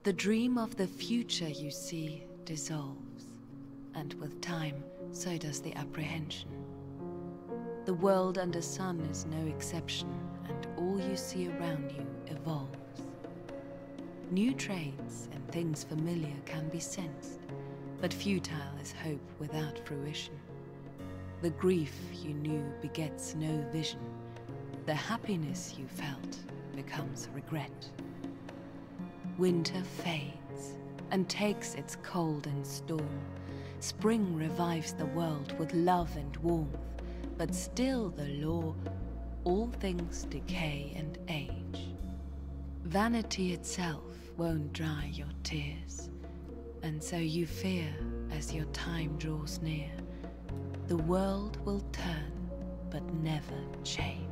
The dream of the future you see dissolves, and with time, so does the apprehension. The world under sun is no exception, and all you see around you evolves. New traits and things familiar can be sensed, but futile is hope without fruition. The grief you knew begets no vision. The happiness you felt becomes regret. Winter fades and takes its cold and storm. Spring revives the world with love and warmth, but still the law, all things decay and age. Vanity itself won't dry your tears, and so you fear as your time draws near. The world will turn, but never change.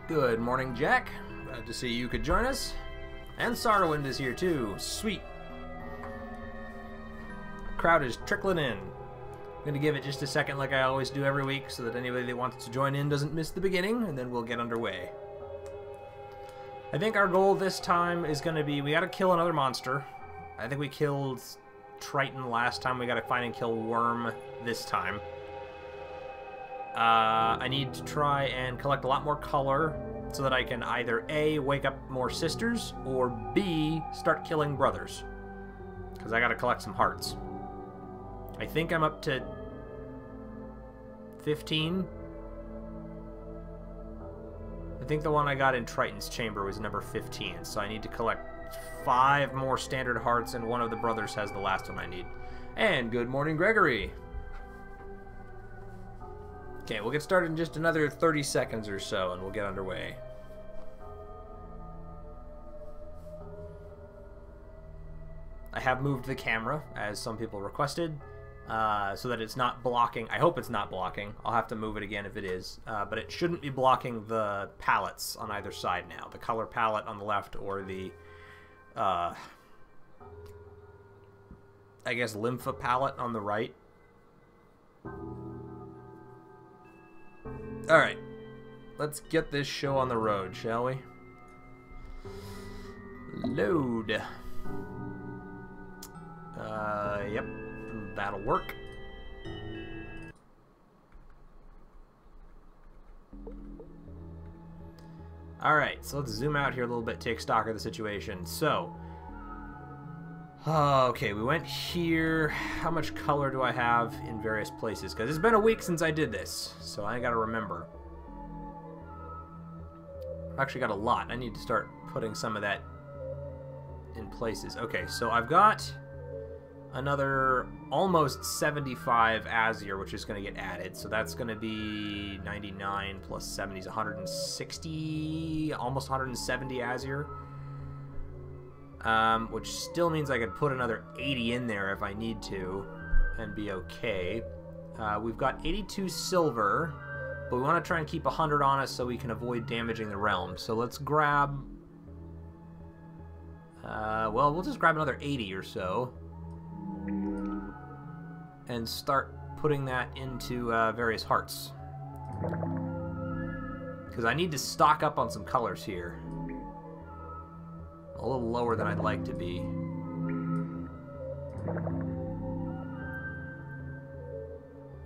Good morning, Jack. Glad to see you could join us. And Sardawind is here too. Sweet. Crowd is trickling in. I'm going to give it just a second like I always do every week so that anybody that wants to join in doesn't miss the beginning, and then we'll get underway. I think our goal this time is going to be, we got to kill another monster. I think we killed Triton last time. We got to find and kill Worm this time. I need to try and collect a lot more color so that I can either A, wake up more sisters, or B, start killing brothers. Because I gotta collect some hearts. I think I'm up to 15. I think the one I got in Triton's chamber was number 15, so I need to collect 5 more standard hearts, and one of the brothers has the last one I need. And good morning, Gregory! Okay, we'll get started in just another 30 seconds or so, and we'll get underway. I have moved the camera, as some people requested, so that it's not blocking. I hope it's not blocking. I'll have to move it again if it is. But it shouldn't be blocking the palettes on either side now. The color palette on the left, or the, I guess, Lympha palette on the right. Alright, let's get this show on the road, shall we? Load. Yep, that'll work. Alright, so let's zoom out here a little bit, take stock of the situation. So, okay, we went here. How much color do I have in various places? Because it's been a week since I did this, so I gotta remember. I've actually got a lot. I need to start putting some of that in places. Okay, so I've got another almost 75 Azure, which is going to get added. So that's going to be 99 plus 70 is 160, almost 170 Azure. Which still means I could put another 80 in there if I need to and be okay. We've got 82 silver, but we want to try and keep 100 on us so we can avoid damaging the realm. So let's grab... well, we'll just grab another 80 or so and start putting that into various hearts. Because I need to stock up on some colors here. A little lower than I'd like to be.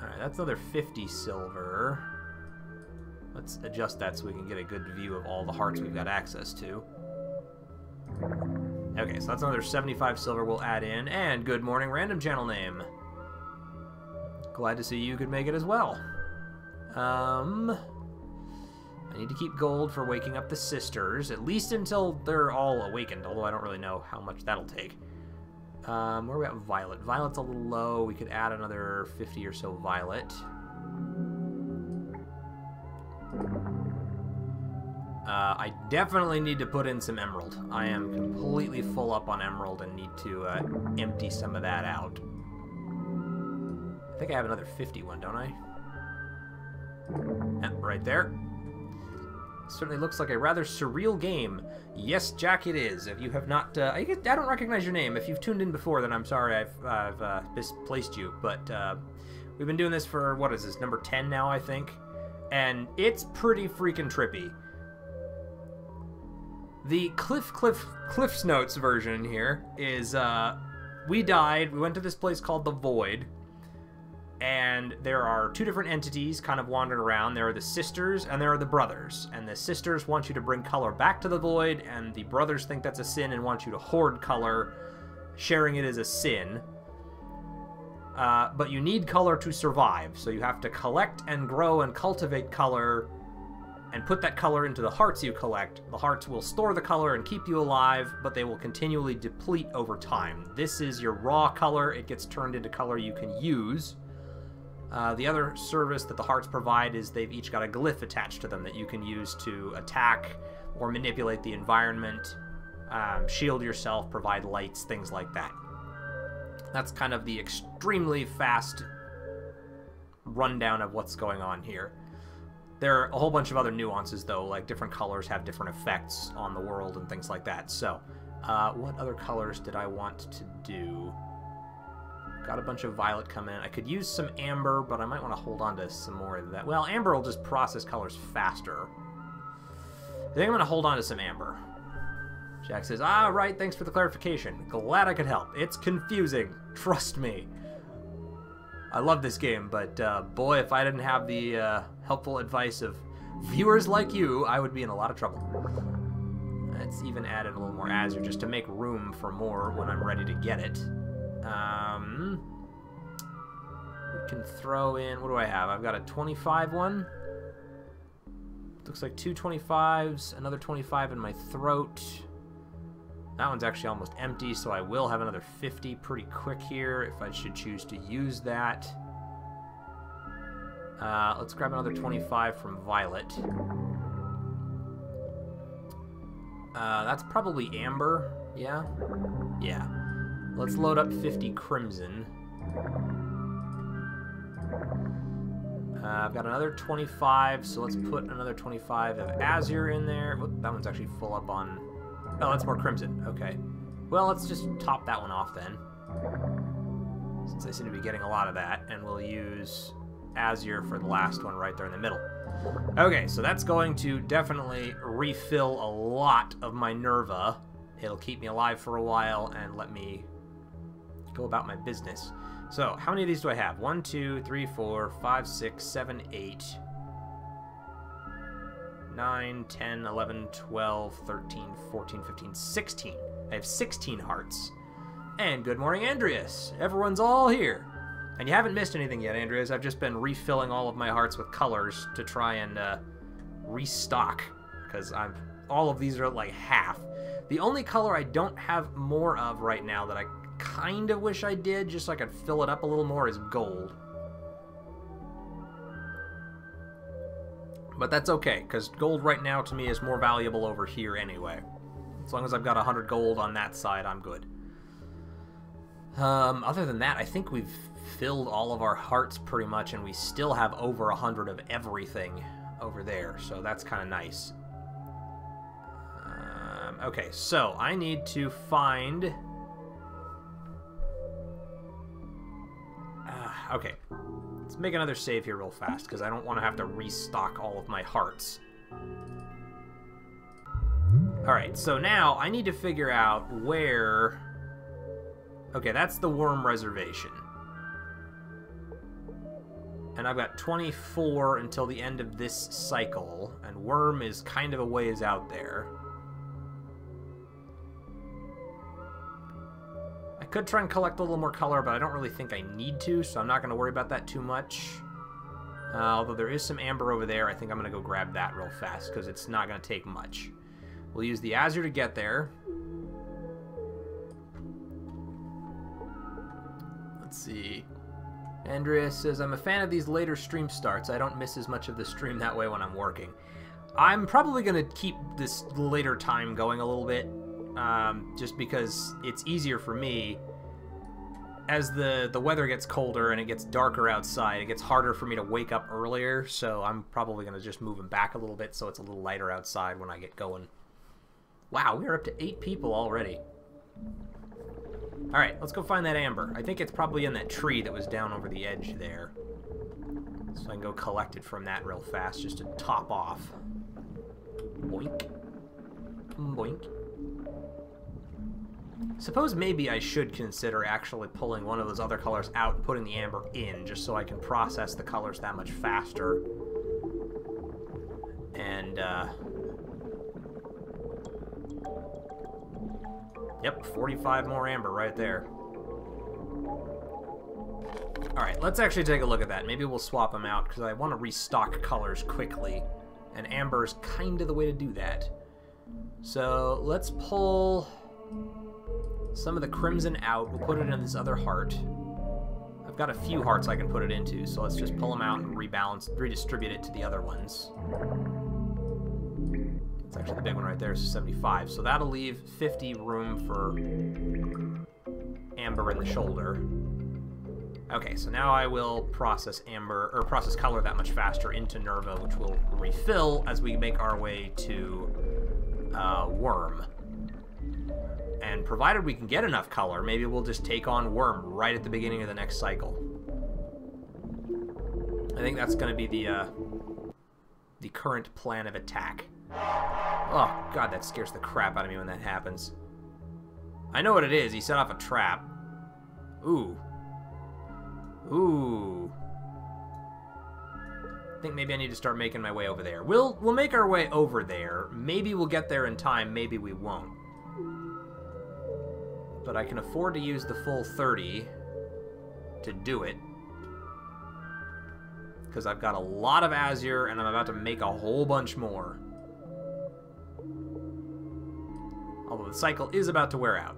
Alright, that's another 50 silver. Let's adjust that so we can get a good view of all the hearts we've got access to. Okay, so that's another 75 silver we'll add in. And good morning, random channel name. Glad to see you could make it as well. I need to keep gold for waking up the sisters, at least until they're all awakened, although I don't really know how much that'll take. Where are we at Violet? Violet's a little low. We could add another 50 or so Violet. I definitely need to put in some emerald. I am completely full up on emerald and need to empty some of that out. I think I have another 51, don't I? Yeah, right there. Certainly looks like a rather surreal game. Yes, Jack, it is. If you have not... I don't recognize your name. If you've tuned in before, then I'm sorry I've misplaced you. But we've been doing this for, what is this, number 10 now, I think? And it's pretty freaking trippy. The Cliff's Notes version here is, we died, we went to this place called the Void, and there are two different entities kind of wandering around. There are the sisters and there are the brothers, and the sisters want you to bring color back to the Void, and the brothers think that's a sin and want you to hoard color, sharing it as a sin. But you need color to survive, so you have to collect and grow and cultivate color and put that color into the hearts you collect. The hearts will store the color and keep you alive, but they will continually deplete over time. This is your raw color. It gets turned into color you can use. The other service that the hearts provide is they've each got a glyph attached to them that you can use to attack or manipulate the environment, shield yourself, provide lights, things like that. That's kind of the extremely fast rundown of what's going on here. There are a whole bunch of other nuances, though, like different colors have different effects on the world and things like that. So, what other colors did I want to do? Got a bunch of violet come in. I could use some amber, but I might want to hold on to some more of that. Well, amber will just process colors faster. I think I'm going to hold on to some amber. Jack says, ah, right, thanks for the clarification. Glad I could help. It's confusing. Trust me. I love this game, but boy, if I didn't have the helpful advice of viewers like you, I would be in a lot of trouble. Let's even add in a little more azure just to make room for more when I'm ready to get it. We can throw in, what do I have? I've got a 25 one. Looks like two 25s, another 25 in my throat. That one's actually almost empty, so I will have another 50 pretty quick here if I should choose to use that. Let's grab another 25 from Violet. That's probably Amber, yeah? Yeah. Let's load up 50 Crimson. I've got another 25, so let's put another 25 of Azure in there. Whoop, that one's actually full up on... Oh, that's more Crimson. Okay. Well, let's just top that one off then, since I seem to be getting a lot of that, and we'll use Azure for the last one right there in the middle. Okay, so that's going to definitely refill a lot of my Nerva. It'll keep me alive for a while and let me go about my business. So, how many of these do I have? 1, 2, 3, 4, 5, 6, 7, 8... 9, 10, 11, 12, 13, 14, 15, 16. I have 16 hearts. And good morning, Andreas. Everyone's all here. And you haven't missed anything yet, Andreas. I've just been refilling all of my hearts with colors to try and restock, because all of these are like half. The only color I don't have more of right now that I kind of wish I did, just so I could fill it up a little more, is gold. But that's okay, because gold right now to me is more valuable over here anyway. As long as I've got 100 gold on that side, I'm good. Other than that, I think we've filled all of our hearts pretty much, and we still have over 100 of everything over there, so that's kind of nice. Okay, so I need to find... okay. Let's make another save here real fast, because I don't want to have to restock all of my hearts. Alright, so now I need to figure out where... Okay, that's the Worm Reservation. And I've got 24 until the end of this cycle, and Worm is kind of a ways out there. I could try and collect a little more color, but I don't really think I need to, so I'm not going to worry about that too much. Although there is some amber over there, I think I'm going to go grab that real fast, because it's not going to take much. We'll use the Azure to get there. Let's see. Andrea says, I'm a fan of these later stream starts. I don't miss as much of the stream that way when I'm working. I'm probably going to keep this later time going a little bit, just because it's easier for me. As the weather gets colder and it gets darker outside, it gets harder for me to wake up earlier, so I'm probably going to just move him back a little bit so it's a little lighter outside when I get going. Wow, we're up to 8 people already. Alright, let's go find that amber. I think it's probably in that tree that was down over the edge there. So I can go collect it from that real fast just to top off. Boink. Boink. Suppose maybe I should consider actually pulling one of those other colors out and putting the amber in, just so I can process the colors that much faster. And, yep, 45 more amber right there. Alright, let's actually take a look at that. Maybe we'll swap them out, because I want to restock colors quickly. And amber is kind of the way to do that. So, let's pull some of the crimson out. We'll put it in this other heart. I've got a few hearts I can put it into, so let's just pull them out and rebalance, redistribute it to the other ones. It's actually the big one right there, so 75. So that'll leave 50 room for amber in the shoulder. Okay, so now I will process amber, or process color that much faster into Nerva, which will refill as we make our way to Worm. And provided we can get enough color, maybe we'll just take on Worm right at the beginning of the next cycle. I think that's going to be the current plan of attack. Oh, God, that scares the crap out of me when that happens. I know what it is. He set off a trap. Ooh. Ooh. I think maybe I need to start making my way over there. We'll make our way over there. Maybe we'll get there in time. Maybe we won't. But I can afford to use the full 30 to do it. Because I've got a lot of Azure, and I'm about to make a whole bunch more. Although the cycle is about to wear out.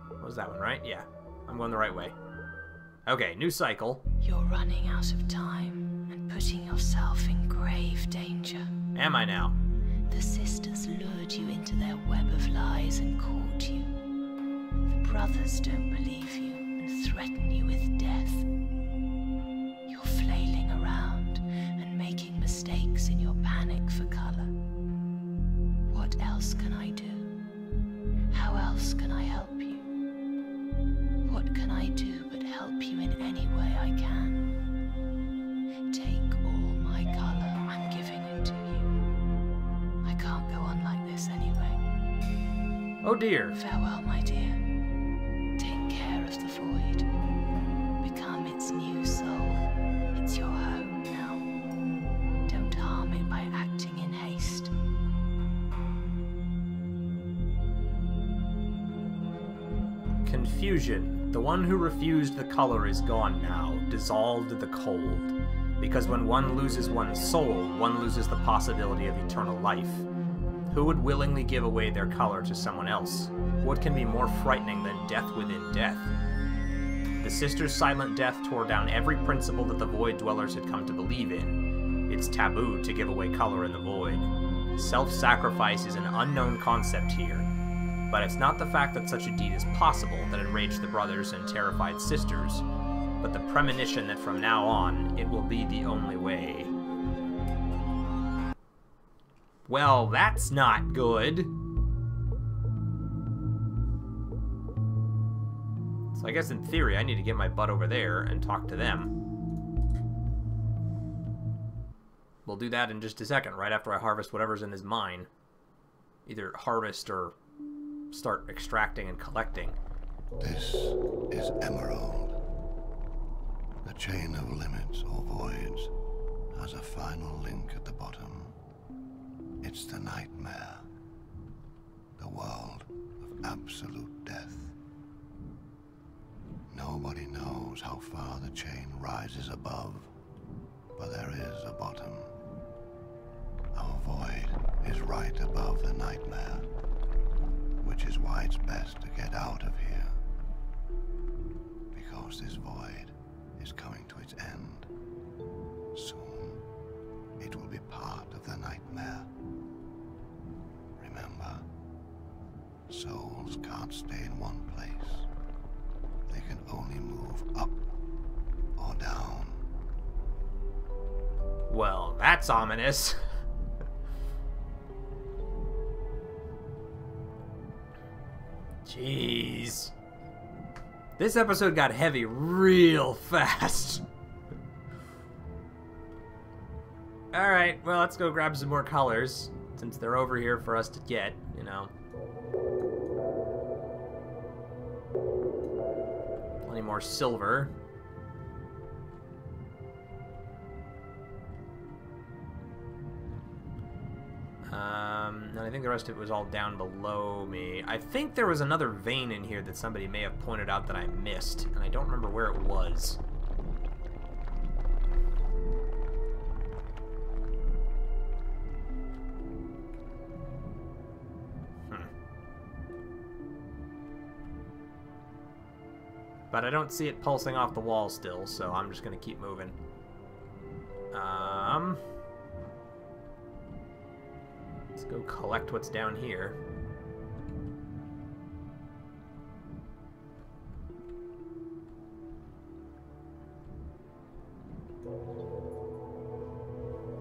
What was that one, right? Yeah. I'm going the right way. Okay, new cycle. You're running out of time and putting yourself in grave danger. Am I now? The sisters lured you into their web of lies and caught you. The brothers don't believe you and threaten you with death. You're flailing around and making mistakes in your panic for color. What else can I do? How else can I help you? What can I do but help you in any way I can? Take all my color, I'm giving it to you. I can't go on like this anyway. Oh dear. Farewell, my dear. Take care of the void. Become its new soul. It's your home now. Don't harm it by acting in haste. Confusion. The one who refused the color is gone now, dissolved the cold. Because when one loses one's soul, one loses the possibility of eternal life. Who would willingly give away their color to someone else? What can be more frightening than death within death? The sisters' silent death tore down every principle that the Void Dwellers had come to believe in. It's taboo to give away color in the Void. Self-sacrifice is an unknown concept here. But it's not the fact that such a deed is possible that enraged the brothers and terrified sisters, but the premonition that from now on, it will be the only way. Well, that's not good. So I guess in theory, I need to get my butt over there and talk to them. We'll do that in just a second, right after I harvest whatever's in his mine. Either harvest or start extracting and collecting. This is Emerald. The chain of limits or voids has a final link at the bottom. It's the nightmare. The world of absolute death. Nobody knows how far the chain rises above, but there is a bottom. Our void is right above the nightmare, which is why it's best to get out of here. Because this void is coming to its end. Soon, it will be souls can't stay in one place. They can only move up or down. Well, that's ominous. Jeez. This episode got heavy real fast. Alright, well, let's go grab some more colors, since they're over here for us to get, you know. Plenty more silver. And I think the rest of it was all down below me. I think there was another vein in here that somebody may have pointed out that I missed, and I don't remember where it was. But I don't see it pulsing off the wall still, so I'm just going to keep moving. Let's go collect what's down here.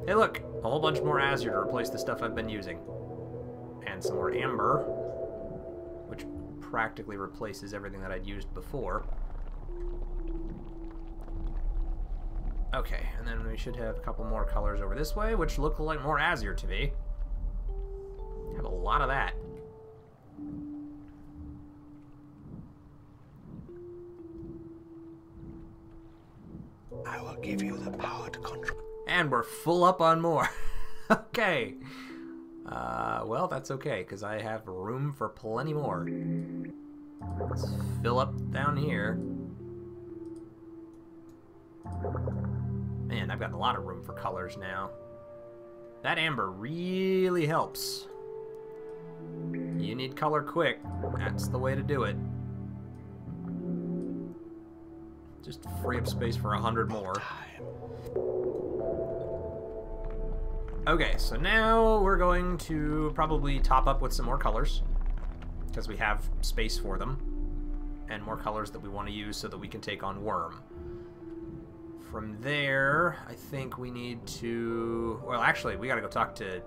Hey look! A whole bunch more azure to replace the stuff I've been using. And some more amber, which practically replaces everything that I'd used before. Okay, and then we should have a couple more colors over this way, which look like more azure to me. Have a lot of that. I will give you the power to control. And we're full up on more. Okay. Well, that's okay, because I have room for plenty more. Let's fill up down here. Man, I've got a lot of room for colors now. That amber really helps. You need color quick. That's the way to do it. Just free up space for 100 more. Okay, so now we're going to probably top up with some more colors, because we have space for them, and more colors that we want to use so that we can take on Worm. From there, I think we need to... Well, actually, we gotta go talk to,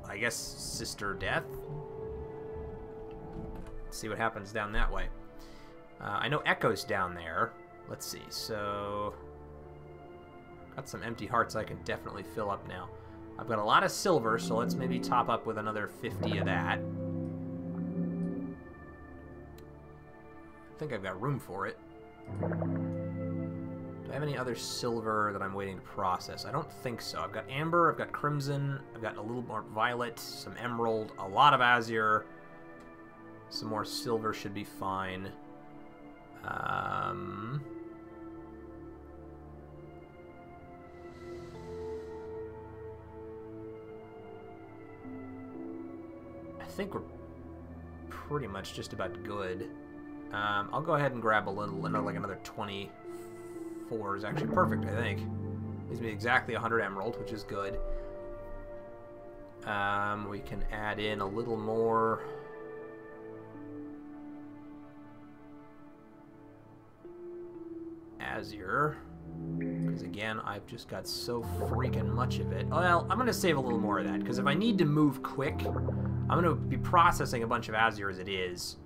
I guess, Sister Death? See what happens down that way. I know Echo's down there. Let's see, so... Got some empty hearts I can definitely fill up now. I've got a lot of silver, so let's maybe top up with another 50 of that. I think I've got room for it. Do I have any other silver that I'm waiting to process? I don't think so. I've got amber, I've got crimson, I've got a little more violet, some emerald, a lot of azure. Some more silver should be fine. I think we're pretty much just about good. I'll go ahead and grab a little, like another 24 is actually perfect, I think. Gives me exactly 100 emerald, which is good. We can add in a little more. Azure, because again, I've just got so freaking much of it. Well, I'm going to save a little more of that, because if I need to move quick, I'm going to be processing a bunch of azure as it is.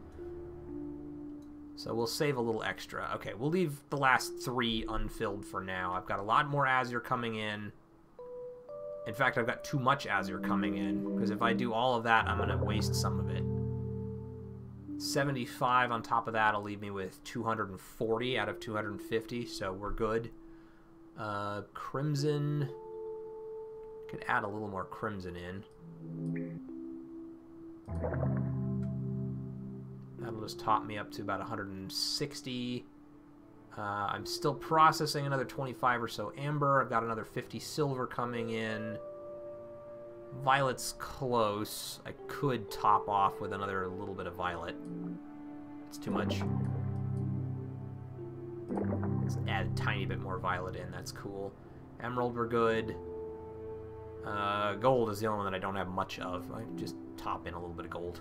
So we'll save a little extra. Okay, we'll leave the last 3 unfilled for now. I've got a lot more azure coming in. In fact, I've got too much azure coming in, because if I do all of that, I'm going to waste some of it. 75 on top of that will leave me with 240 out of 250, so we're good. Crimson, could add a little more crimson in. That'll just top me up to about 160. I'm still processing another 25 or so amber. I've got another 50 silver coming in. Violet's close. I could top off with another little bit of violet. It's too much. Let's add a tiny bit more violet in. That's cool. Emerald, we're good. Gold is the only one that I don't have much of. I just top in a little bit of gold.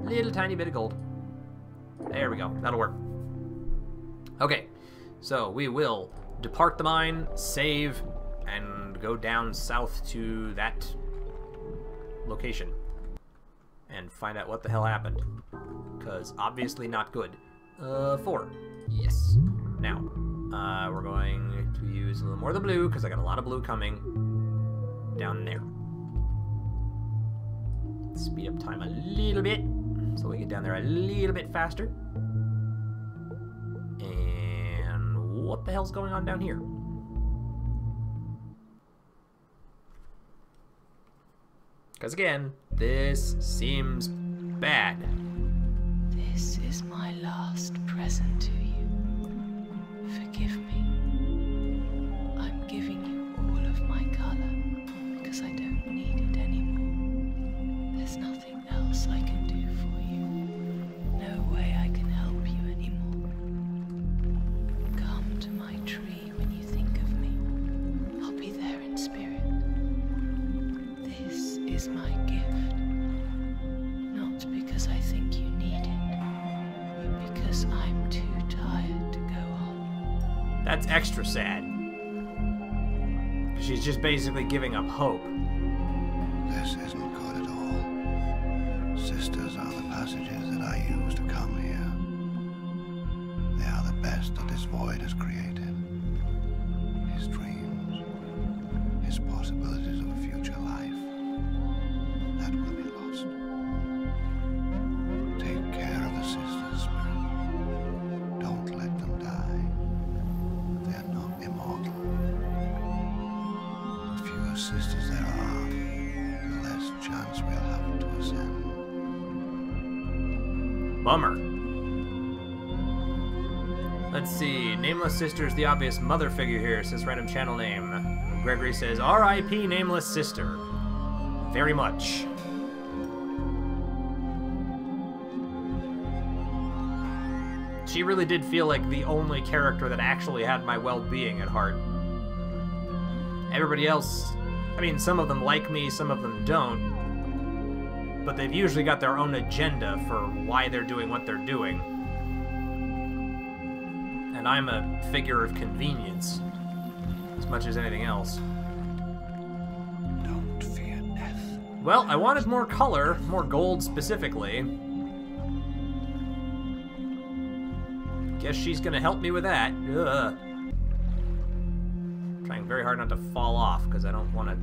Little tiny bit of gold. There we go. That'll work. Okay, so we will depart the mine, save, and go down south to that location and find out what the hell happened. Because obviously not good. 4. Yes. Now, we're going to use a little more of the blue because I got a lot of blue coming down there. Speed up time a little bit so we get down there a little bit faster. And what the hell's going on down here? Because again, this seems bad. This is my last present to you. Forgive me. I'm giving you all of my color because I don't need it anymore. There's nothing else I can do for you. No way I can help you anymore. Come to my tree when you think of me. I'll be there in spirit. This is my gift. Not because I think you need it, but because I'm too tired to go on. That's extra sad. She's just basically giving up hope. This isn't good at all. Sisters are the passages that I use to come here. They are the best that this void has created. His dreams, his possibilities of a future life, that will be lost. Take care of the sisters, Spirit. Don't let them die. They're not immortal. The fewer sisters there are, the less chance we'll have to ascend. Bummer. Let's see. Nameless Sister's the obvious mother figure here, says random channel name. Gregory says, R.I.P. Nameless Sister. Very much. She really did feel like the only character that actually had my well-being at heart. Everybody else, I mean, some of them like me, some of them don't. But they've usually got their own agenda for why they're doing what they're doing. And I'm a figure of convenience, as much as anything else. Don't fear death. Well, I wanted more color, more gold specifically. Guess she's gonna help me with that. Ugh. Trying very hard not to fall off, because I don't want to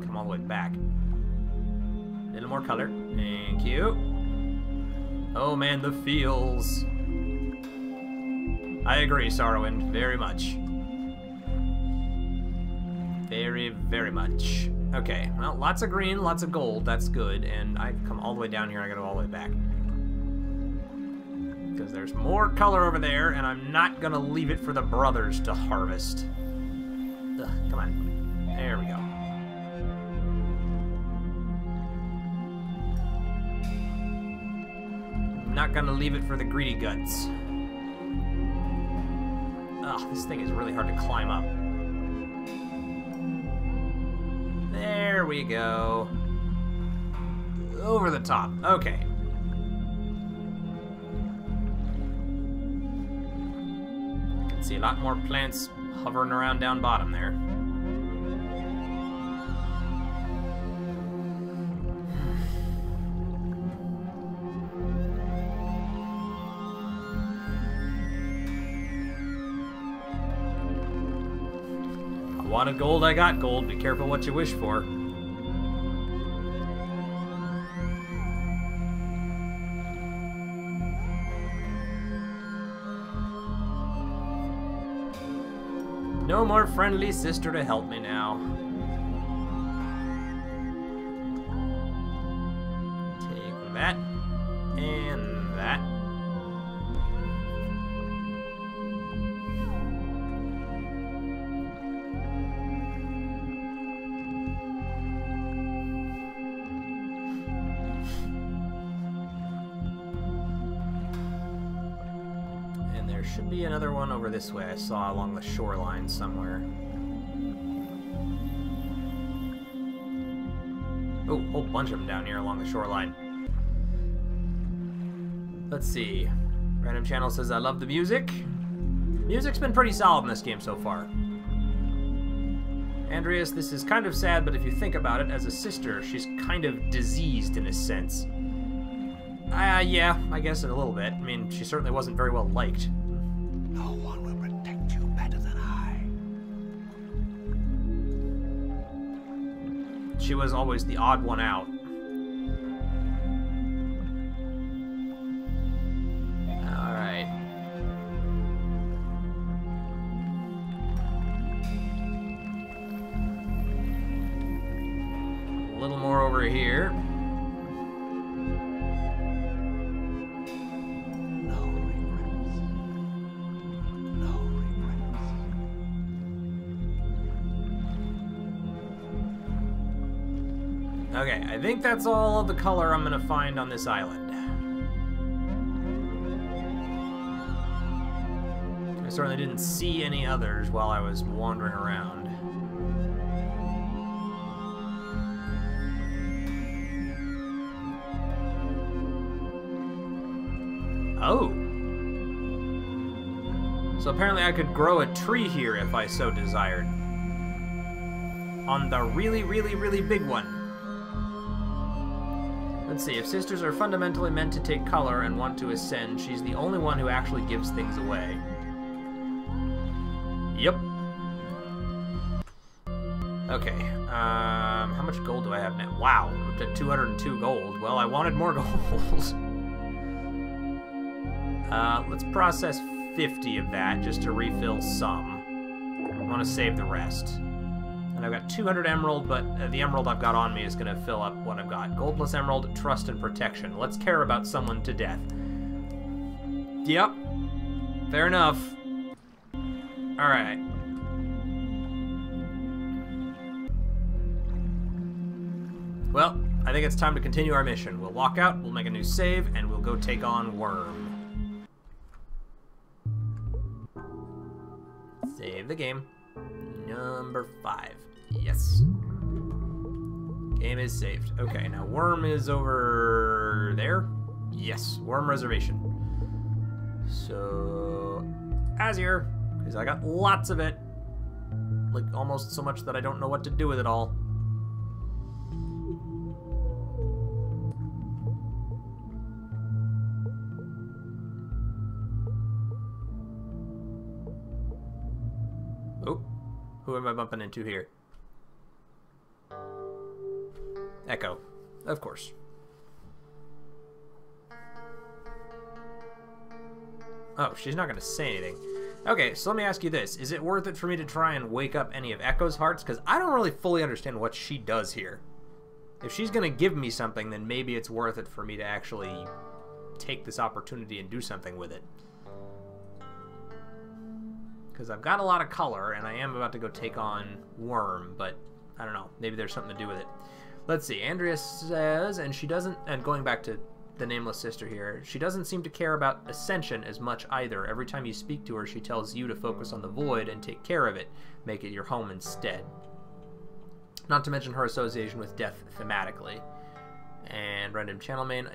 come all the way back. A little more color. Thank you. Oh man, the feels. I agree, Sorrowwind, very much. Very, very much. Okay, well, lots of green, lots of gold, that's good, and I've come all the way down here, I gotta go all the way back. Because there's more color over there, and I'm not gonna leave it for the brothers to harvest. Ugh, come on. There we go. Not gonna leave it for the greedy guts. Ugh, this thing is really hard to climb up. There we go. Over the top. Okay. Can see a lot more plants hovering around down bottom there. Wanted gold, I got gold. Be careful what you wish for. No more friendly sister to help me now. Take that and that. Should be another one over this way I saw along the shoreline somewhere. Oh, a whole bunch of them down here along the shoreline. Let's see. Random Channel says, I love the music. Music's been pretty solid in this game so far. Andreas, this is kind of sad, but if you think about it, as a sister, she's kind of diseased in a sense. Yeah, I guess in a little bit. I mean, she certainly wasn't very well liked. No one will protect you better than I. She was always the odd one out. Alright. A little more over here. Okay, I think that's all of the color I'm gonna find on this island. I certainly didn't see any others while I was wandering around. Oh! So apparently I could grow a tree here if I so desired. On the really, really, really big one. Let's see, if sisters are fundamentally meant to take color and want to ascend, she's the only one who actually gives things away. Yep. Okay, how much gold do I have now? Wow, up to 202 gold. Well, I wanted more gold. Let's process 50 of that just to refill some. I want to save the rest. And I've got 200 emerald, but the emerald I've got on me is going to fill up what I've got. Gold plus emerald, trust and protection. Let's care about someone to death. Yep. Fair enough. Alright. Well, I think it's time to continue our mission. We'll walk out, we'll make a new save, and we'll go take on Worm. Save the game. Number 5. Yes. Game is saved. Okay, now Worm is over there. Yes, Worm Reservation. So, Azure, because I got lots of it. Like, almost so much that I don't know what to do with it all. Oh, who am I bumping into here? Echo, of course. Oh, she's not going to say anything. Okay, so let me ask you this. Is it worth it for me to try and wake up any of Echo's hearts? Because I don't really fully understand what she does here. If she's going to give me something, then maybe it's worth it for me to actually take this opportunity and do something with it. Because I've got a lot of color, and I am about to go take on Worm, but I don't know. Maybe there's something to do with it. Let's see. Andrea says, and she doesn't, and going back to the Nameless Sister here, she doesn't seem to care about Ascension as much either. Every time you speak to her, she tells you to focus on the Void and take care of it. Make it your home instead. Not to mention her association with death thematically. And random channel name,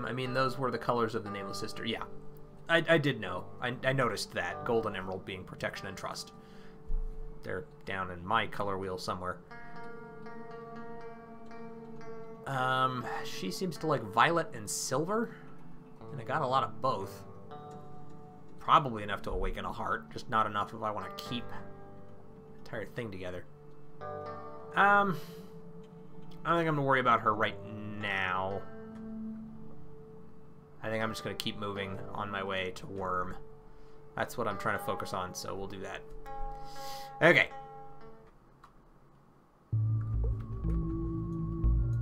I mean, those were the colors of the Nameless Sister. Yeah, I did know. I noticed that. Gold and Emerald being protection and trust. They're down in my color wheel somewhere. She seems to like violet and silver, and I got a lot of both. Probably enough to awaken a heart, just not enough if I want to keep the entire thing together. I don't think I'm gonna worry about her right now. I think I'm just gonna keep moving on my way to Worm. That's what I'm trying to focus on, so we'll do that. Okay.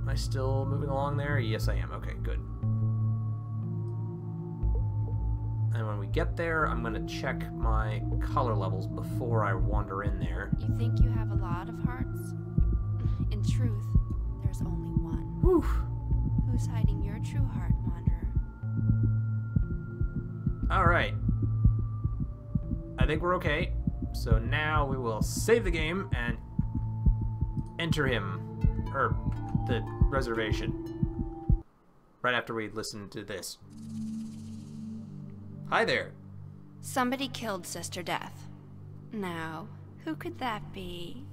Am I still moving along there? Yes, I am. Okay, good. And when we get there, I'm going to check my color levels before I wander in there. You think you have a lot of hearts? In truth, there's only one. Whew. Who's hiding your true heart, Wanderer? Alright. I think we're okay. So now we will save the game and enter him. Or the reservation. Right after we listen to this. Hi there. Somebody killed Sister Death. Now, who could that be?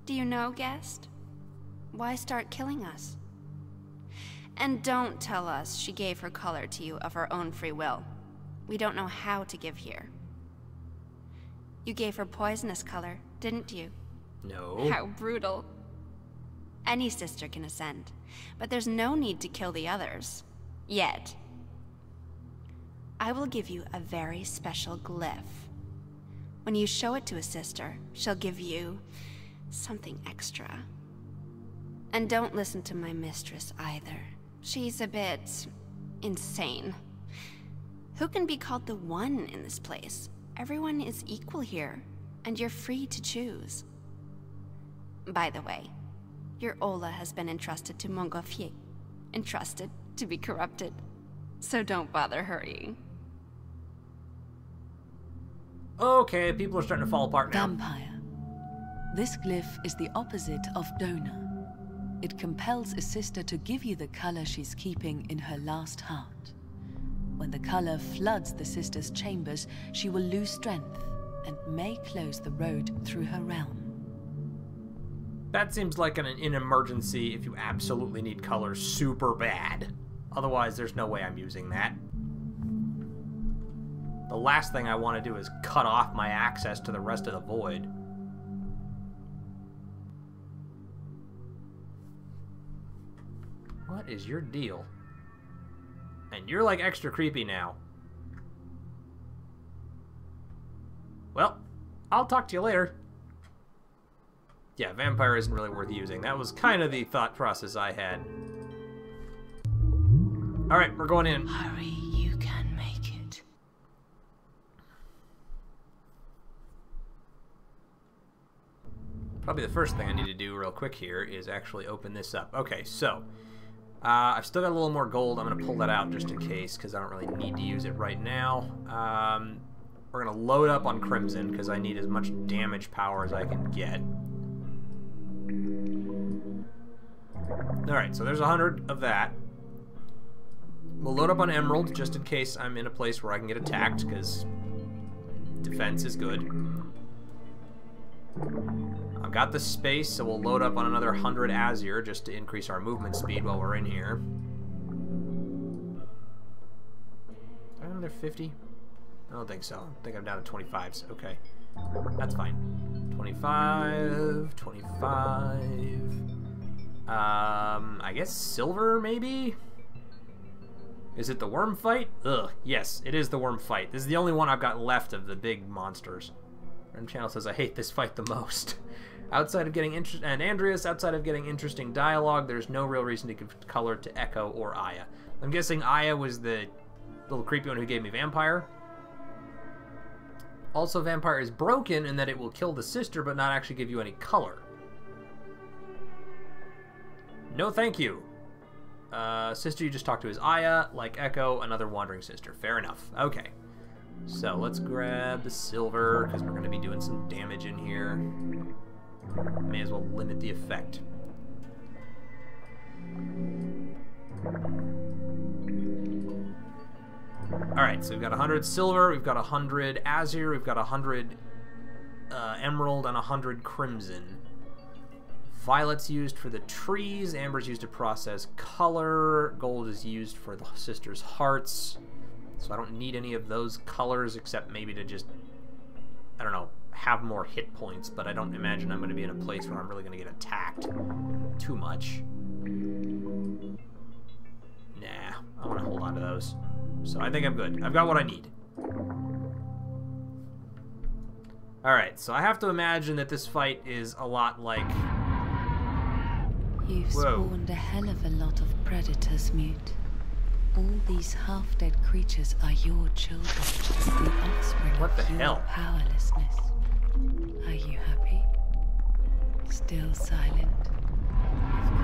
Do you know, guest? Why start killing us? And don't tell us she gave her color to you of her own free will. We don't know how to give here. You gave her poisonous color, didn't you? No. How brutal. Any sister can ascend, but there's no need to kill the others. Yet. I will give you a very special glyph. When you show it to a sister, she'll give you something extra. And don't listen to my mistress either. She's a bit insane. Who can be called the one in this place? Everyone is equal here, and you're free to choose. By the way, your Ola has been entrusted to Montgolfier. Entrusted to be corrupted. So don't bother hurrying. Okay, people are starting to fall apart now. Vampire. This glyph is the opposite of donor. It compels a sister to give you the color she's keeping in her last heart. When the color floods the sister's chambers, she will lose strength and may close the road through her realm. That seems like an emergency if you absolutely need color super bad. Otherwise, there's no way I'm using that. The last thing I want to do is cut off my access to the rest of the void. What is your deal? And you're like extra creepy now. Well, I'll talk to you later. Yeah, vampire isn't really worth using. That was kind of the thought process I had. Alright, we're going in. Hurry, you can make it. Probably the first thing I need to do real quick here is actually open this up. Okay, so I've still got a little more gold. I'm going to pull that out just in case because I don't really need to use it right now. We're going to load up on Crimson because I need as much damage power as I can get. Alright, so there's 100 of that. We'll load up on Emerald just in case I'm in a place where I can get attacked because defense is good. I've got the space, so we'll load up on another 100 Azure just to increase our movement speed while we're in here. Do I have another 50? I don't think so. I think I'm down to 25s. Okay. That's fine. 25, 25. I guess silver, maybe? Is it the worm fight? Ugh, yes, it is the worm fight. This is the only one I've got left of the big monsters. Rem Channel says, I hate this fight the most. Outside of getting Andreas, outside of getting interesting dialogue, there's no real reason to give color to Echo or Aya. I'm guessing Aya was the little creepy one who gave me Vampire. Also, Vampire is broken in that it will kill the sister but not actually give you any color. No thank you. Sister you just talked to is Aya, like Echo, another wandering sister. Fair enough. Okay. So let's grab the silver, because we're going to be doing some damage in here. May as well limit the effect. Alright, so we've got 100 silver, we've got 100 azure, we've got 100 emerald, and 100 crimson. Violet's used for the trees, amber's used to process color, gold is used for the sisters' hearts. So I don't need any of those colors except maybe to just, I don't know, have more hit points, but I don't imagine I'm going to be in a place where I'm really going to get attacked too much. Nah, I want to hold on to those. So I think I'm good. I've got what I need. Alright, so I have to imagine that this fight is a lot like... You've spawned a hell of a lot of predators, Mute. All these half-dead creatures are your children, the offspring What the of your hell? powerlessness. Are you happy? Still silent? Of course.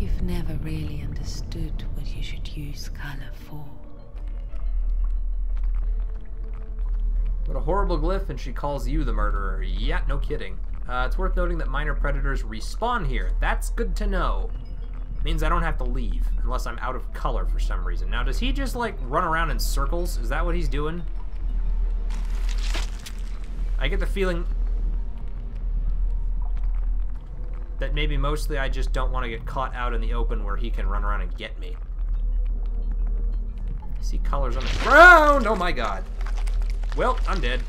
You've never really understood what you should use color for. What a horrible glyph, and she calls you the murderer. Yeah, no kidding. It's worth noting that minor predators respawn here. That's good to know. Means I don't have to leave, unless I'm out of color for some reason. Now, does he just, like, run around in circles? Is that what he's doing? I get the feeling that maybe mostly I just don't want to get caught out in the open where he can run around and get me. I see colors on the ground! Oh my god. Well, I'm dead.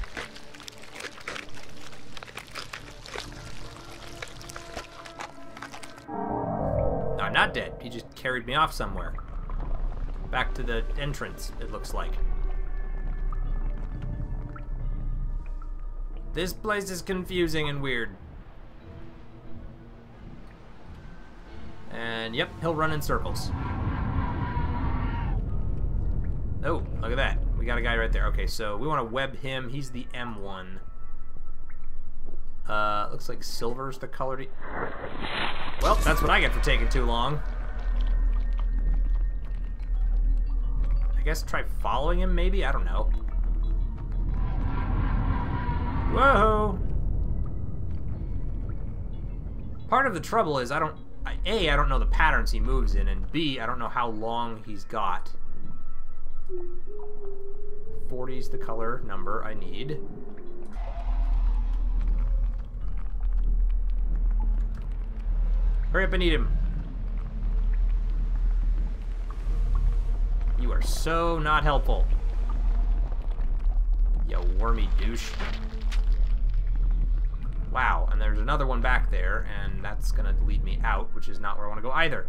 No, I'm not dead. He just carried me off somewhere. Back to the entrance, it looks like. This place is confusing and weird. And yep, he'll run in circles. Oh, look at that. We got a guy right there. Okay, so we want to web him. He's the M1. Looks like silver's the color to... Well, that's what I get for taking too long. I guess try following him, maybe? I don't know. Whoa! Part of the trouble is I don't know the patterns he moves in, and B, I don't know how long he's got. 40's the color number I need. Hurry up, I need him. You are so not helpful. You wormy douche. Wow, and there's another one back there, and that's gonna lead me out, which is not where I want to go either.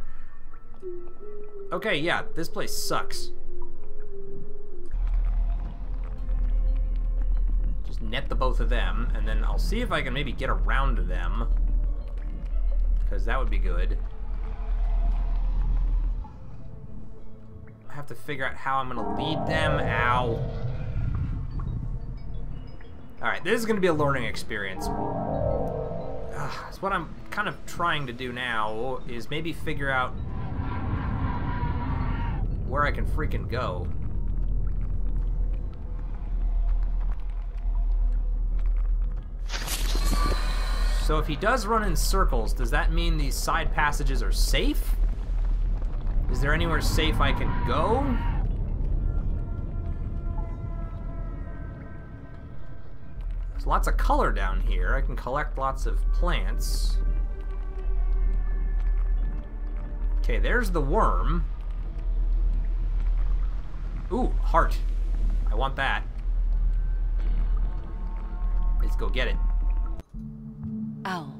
Okay, yeah, this place sucks. Just net the both of them, and then I'll see if I can maybe get around them, because that would be good. I have to figure out how I'm gonna lead them. Ow. Alright, this is going to be a learning experience. So what I'm kind of trying to do now is maybe figure out where I can freaking go. So if he does run in circles, does that mean these side passages are safe? Is there anywhere safe I can go? There's lots of color down here. I can collect lots of plants. Okay, there's the worm. Ooh, heart. I want that. Let's go get it. Owl.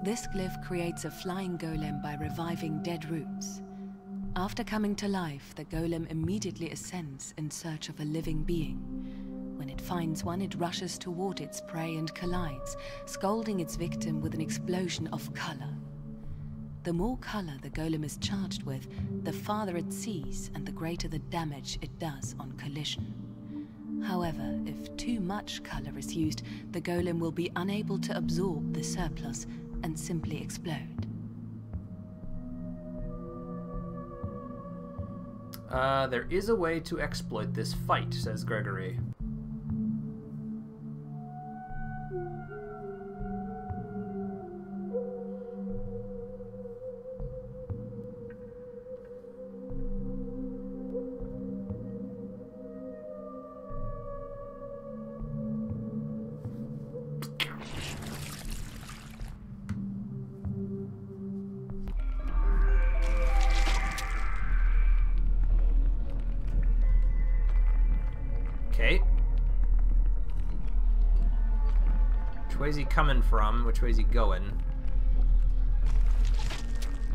This glyph creates a flying golem by reviving dead roots. After coming to life, the golem immediately ascends in search of a living being. When it finds one, it rushes toward its prey and collides, scalding its victim with an explosion of color. The more color the golem is charged with, the farther it sees and the greater the damage it does on collision. However, if too much color is used, the golem will be unable to absorb the surplus and simply explode. There is a way to exploit this fight, says Gregory. Okay. Which way is he coming from? Which way is he going?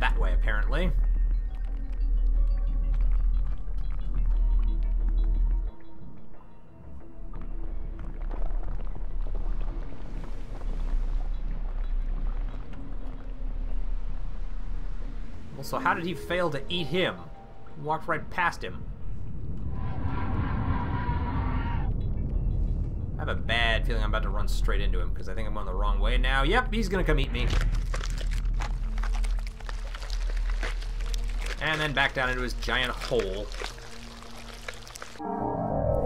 That way, apparently. Well, so how did he fail to eat him? He walked right past him. I have a bad feeling I'm about to run straight into him because I think I'm going the wrong way now. Yep, he's gonna come eat me. And then back down into his giant hole.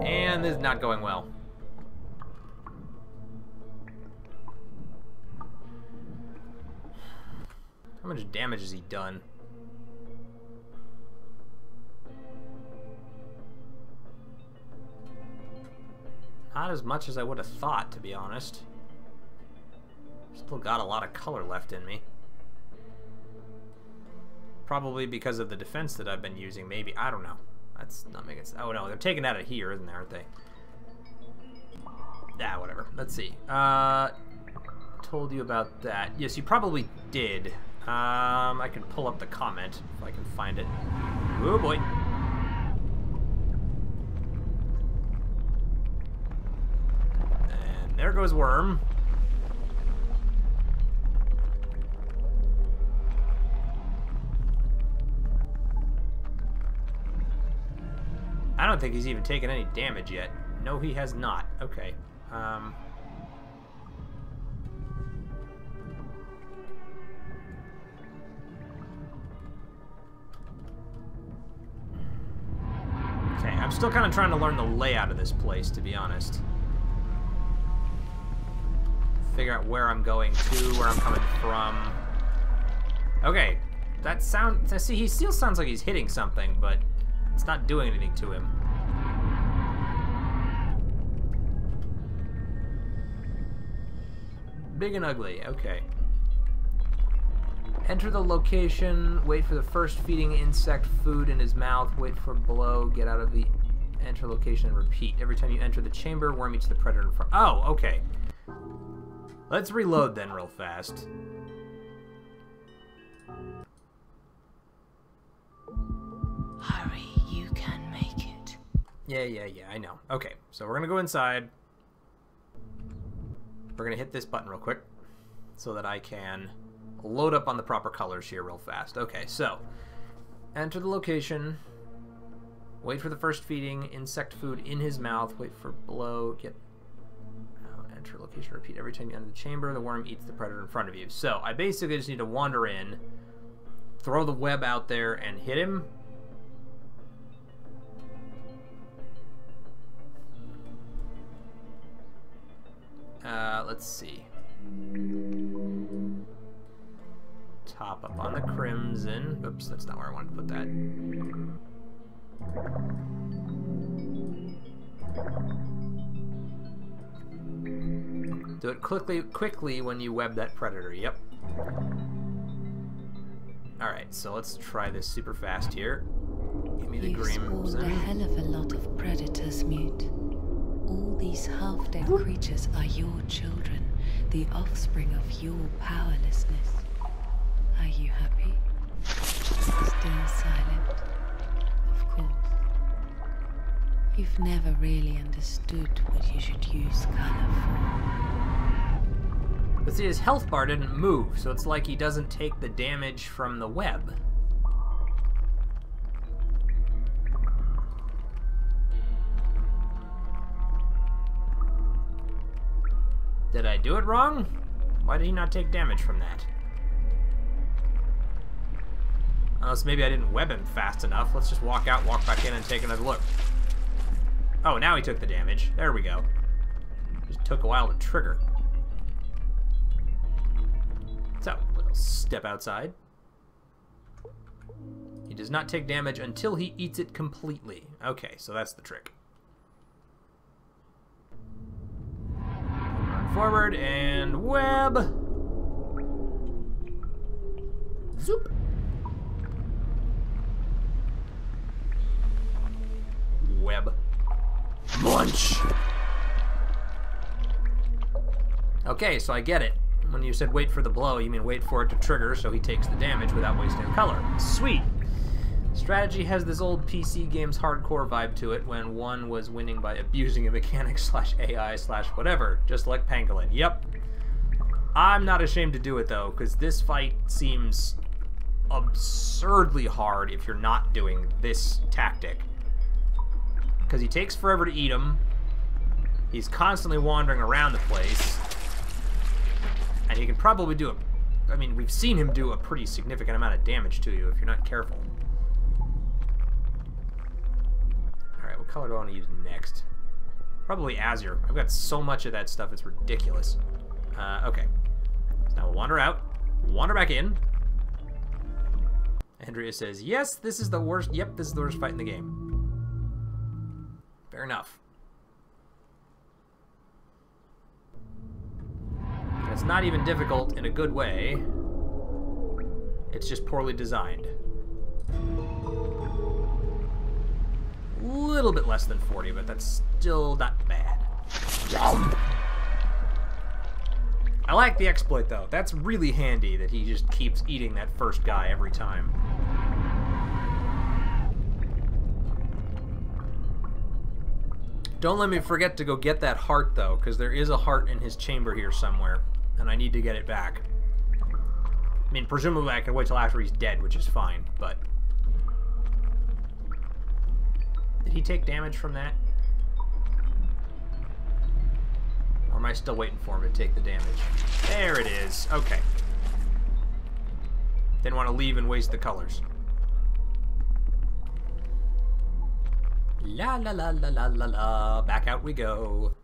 And this is not going well. How much damage has he done? Not as much as I would have thought, to be honest. Still got a lot of color left in me. Probably because of the defense that I've been using, maybe. I don't know. That's not making sense. Oh no, they're taking out of here, isn't they, aren't they? Ah, whatever. Let's see. Told you about that. Yes, you probably did. I can pull up the comment if I can find it. Oh boy. And there goes Worm. I don't think he's even taken any damage yet. No, he has not. Okay. Okay, I'm still kind of trying to learn the layout of this place, to be honest. Figure out where I'm going to, where I'm coming from. Okay, that sound... See, he still sounds like he's hitting something, but it's not doing anything to him. Big and ugly, okay. Enter the location, wait for the first feeding insect food in his mouth, wait for blow, get out of the enter location and repeat. Every time you enter the chamber, worm eats the predator in front. Oh, okay. Let's reload then real fast. Hurry, you can make it. Yeah, I know. Okay, so we're gonna go inside. We're gonna hit this button real quick so that I can load up on the proper colors here real fast. Okay, so enter the location, wait for the first feeding insect food in his mouth, wait for blow, get out, enter location, repeat. Every time you enter the chamber, the worm eats the predator in front of you. So I basically just need to wander in, throw the web out there, and hit him. Let's see. Top up on the crimson. Oops, that's not where I wanted to put that. Do it quickly when you web that predator. Yep. Alright, so let's try this super fast here. Give me the You've spawned a crimson. hell of a lot of predators, Mute. All these half-dead creatures are your children, the offspring of your powerlessness. Are you happy? Still silent? Of course. You've never really understood what you should use color for. But see, his health bar didn't move, so it's like he doesn't take the damage from the web. Did I do it wrong? Why did he not take damage from that? Unless maybe I didn't web him fast enough. Let's just walk out, walk back in, and take another look. Oh, now he took the damage. There we go. Just took a while to trigger. So, we'll step outside. He does not take damage until he eats it completely. Okay, so that's the trick. Run forward and web. Zoop. Web. Munch. Okay, so I get it. When you said wait for the blow, you mean wait for it to trigger so he takes the damage without wasting color. Sweet. Strategy has this old PC games hardcore vibe to it when one was winning by abusing a mechanic / AI / whatever, just like Pangolin. Yep. I'm not ashamed to do it though, because this fight seems absurdly hard if you're not doing this tactic. Because he takes forever to eat him. He's constantly wandering around the place. And he can probably do a... I mean, we've seen him do a pretty significant amount of damage to you if you're not careful. Alright, what color do I want to use next? Probably Azure. I've got so much of that stuff, it's ridiculous. Okay. So now we'll wander out. Wander back in. Andrea says, yes, this is the worst... Yep, this is the worst fight in the game. Fair enough. It's not even difficult in a good way. It's just poorly designed. A little bit less than 40, but that's still not bad. I like the exploit, though. That's really handy that he just keeps eating that first guy every time. Don't let me forget to go get that heart, though, because there is a heart in his chamber here somewhere, and I need to get it back. I mean, presumably I can wait till after he's dead, which is fine, but... Did he take damage from that? Or am I still waiting for him to take the damage? There it is. Okay. Didn't want to leave and waste the colors. La la la la la la la. Back out we go.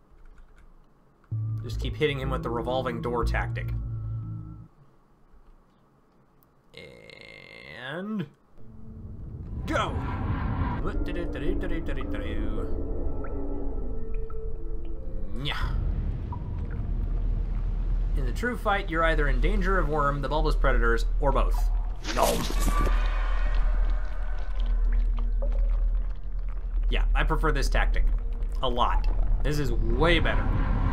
Just keep hitting him with the revolving door tactic. And... go! Yeah. In the true fight, you're either in danger of Worm, the bulbous predators, or both. No. Yeah, I prefer this tactic. A lot. This is way better.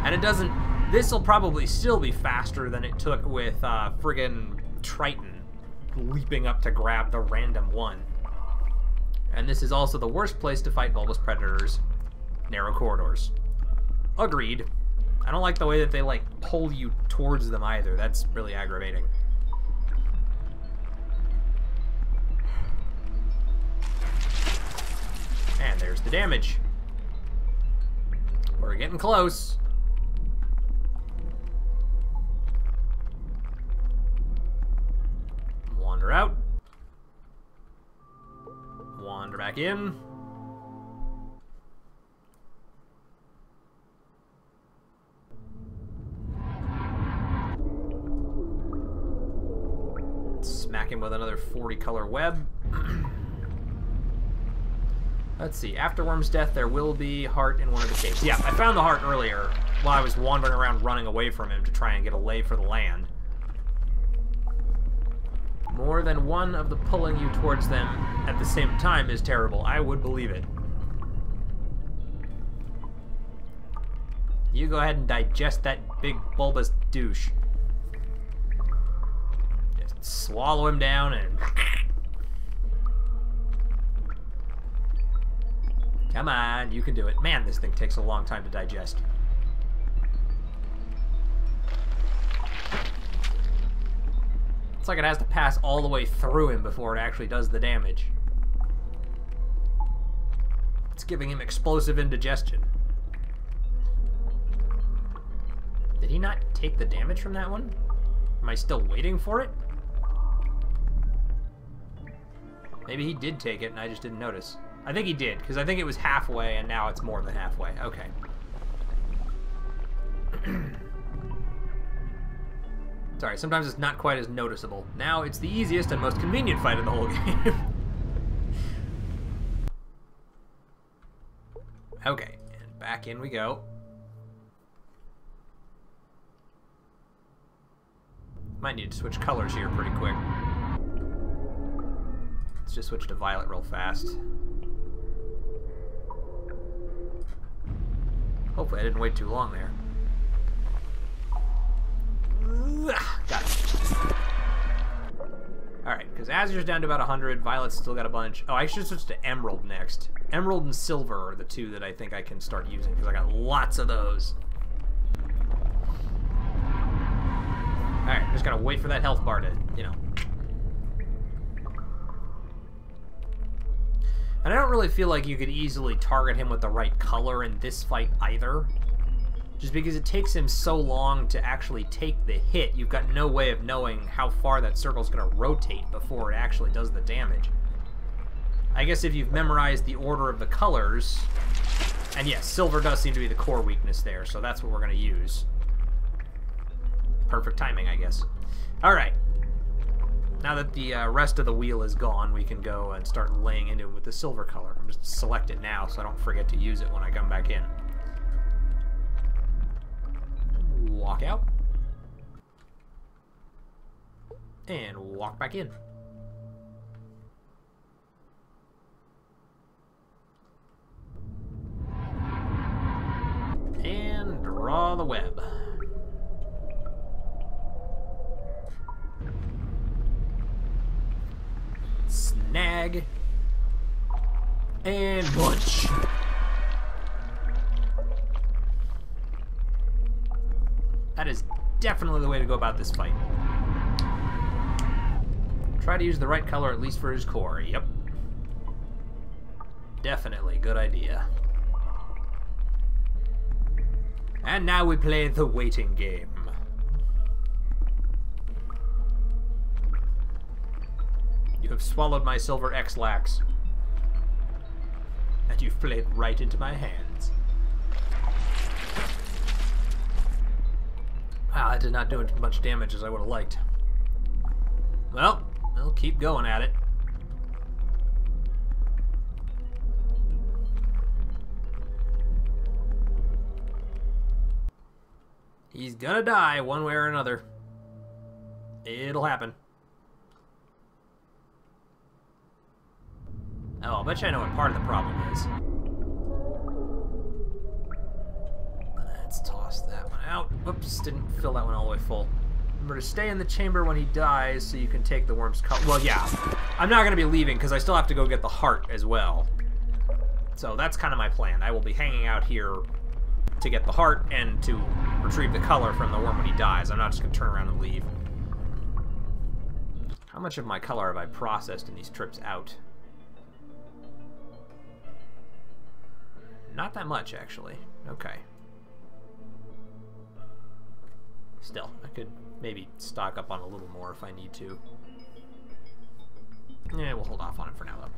And it doesn't... This'll probably still be faster than it took with friggin' Triton leaping up to grab the random one. And this is also the worst place to fight bulbous predators. Narrow corridors. Agreed. I don't like the way that they, like, pull you towards them either. That's really aggravating. And there's the damage. We're getting close. Wander out. Wander back in. Smack him with another 40-color web. Let's see. After Worm's death, there will be heart in one of the caves. Yeah, I found the heart earlier while I was wandering around running away from him to try and get a lay for the land. More than one of the pulling you towards them at the same time is terrible. I would believe it. You go ahead and digest that big bulbous douche. Just swallow him down and... Come on, you can do it. Man, this thing takes a long time to digest. It's like it has to pass all the way through him before it actually does the damage. It's giving him explosive indigestion. Did he not take the damage from that one? Am I still waiting for it? Maybe he did take it and I just didn't notice. I think he did, because I think it was halfway and now it's more than halfway. Okay. Sorry, sometimes it's not quite as noticeable. Now it's the easiest and most convenient fight in the whole game. Okay, and back in we go. Might need to switch colors here pretty quick. Let's just switch to violet real fast. Hopefully I didn't wait too long there. Got it. Alright, because Azur's down to about 100, Violet's still got a bunch. Oh, I should switch to Emerald next. Emerald and Silver are the two that I think I can start using, because I got lots of those. Alright, just gotta wait for that health bar to, you know. And I don't really feel like you could easily target him with the right color in this fight either. Just because it takes him so long to actually take the hit, you've got no way of knowing how far that circle's going to rotate before it actually does the damage. I guess if you've memorized the order of the colors, and yes, silver does seem to be the core weakness there, so that's what we're going to use. Perfect timing, I guess. Alright. Now that the rest of the wheel is gone, we can go and start laying into it with the silver color. I'm just select it now so I don't forget to use it when I come back in. Walk out. And walk back in. And draw the web. Snag. And bunch. That is definitely the way to go about this fight. Try to use the right color, at least for his core. Yep. Definitely good idea. And now we play the waiting game. You have swallowed my silver X-Lax. And you've played right into my hands. Wow, that did not do as much damage as I would have liked. Well, I'll keep going at it. He's gonna die one way or another. It'll happen. Oh, I'll bet you I know what part of the problem is. Let's toss that one out. Whoops, didn't fill that one all the way full. Remember to stay in the chamber when he dies so you can take the worm's color. Well, yeah. I'm not going to be leaving because I still have to go get the heart as well. So that's kind of my plan. I will be hanging out here to get the heart and to retrieve the color from the worm when he dies. I'm not just going to turn around and leave. How much of my color have I processed in these trips out? Not that much, actually. Okay. Still, I could maybe stock up on a little more if I need to. Yeah, we'll hold off on it for now, though.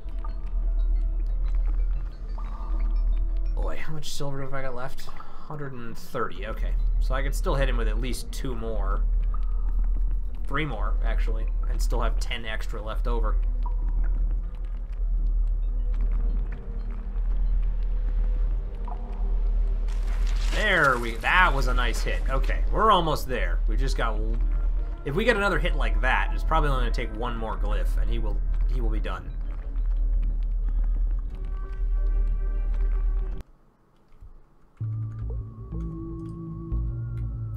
Boy, how much silver have I got left? 130, okay. So I could still hit him with at least 2 more. 3 more, actually. And still have 10 extra left over. There that was a nice hit. Okay, we're almost there. We just got, if we get another hit like that, it's probably only going to take 1 more glyph and he will be done.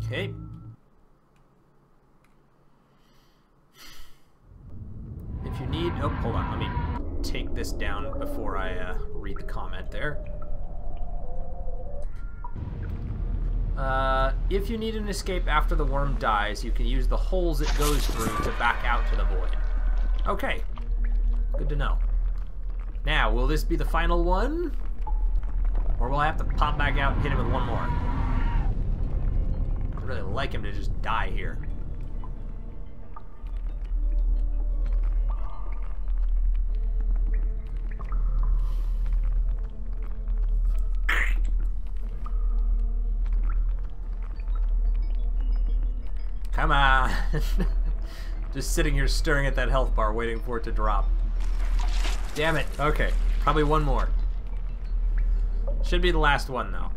Okay. If you need, oh, hold on, let me take this down before I read the comment there. If you need an escape after the worm dies, you can use the holes it goes through to back out to the void. Okay. Good to know. Now, will this be the final one? Or will I have to pop back out and hit him with 1 more? I'd really like him to just die here. Come on. Just sitting here staring at that health bar waiting for it to drop. Damn it. Okay. Probably 1 more. Should be the last one, though.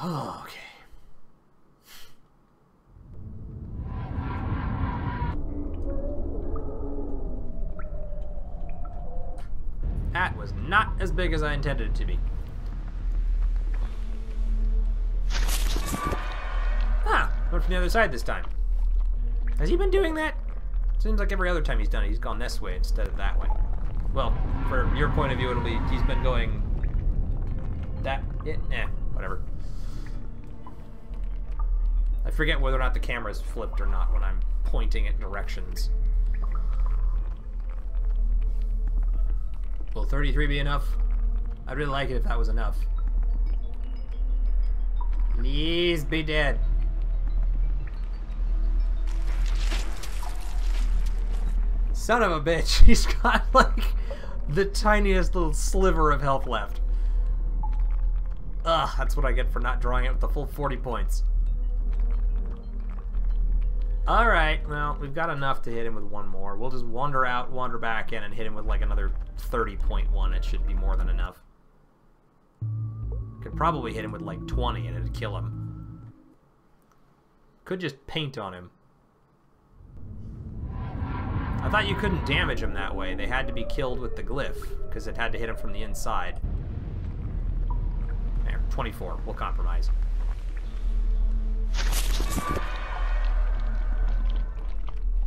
Oh, okay. That was not as big as I intended it to be. Ah, went from the other side this time. Has he been doing that? Seems like every other time he's done it, he's gone this way instead of that way. Well, from your point of view, it'll be he's been going that. Whatever. I forget whether or not the camera's flipped or not when I'm pointing at directions. Will 33 be enough? I'd really like it if that was enough. Please be dead. Son of a bitch. He's got like the tiniest little sliver of health left. Ugh, that's what I get for not drawing it with the full 40 points. Alright, well, we've got enough to hit him with one more. We'll just wander out, wander back in, and hit him with like another 30.1. It should be more than enough. Could probably hit him with like 20 and it'd kill him. Could just paint on him. I thought you couldn't damage him that way. They had to be killed with the glyph, because it had to hit him from the inside. There, 24. We'll compromise.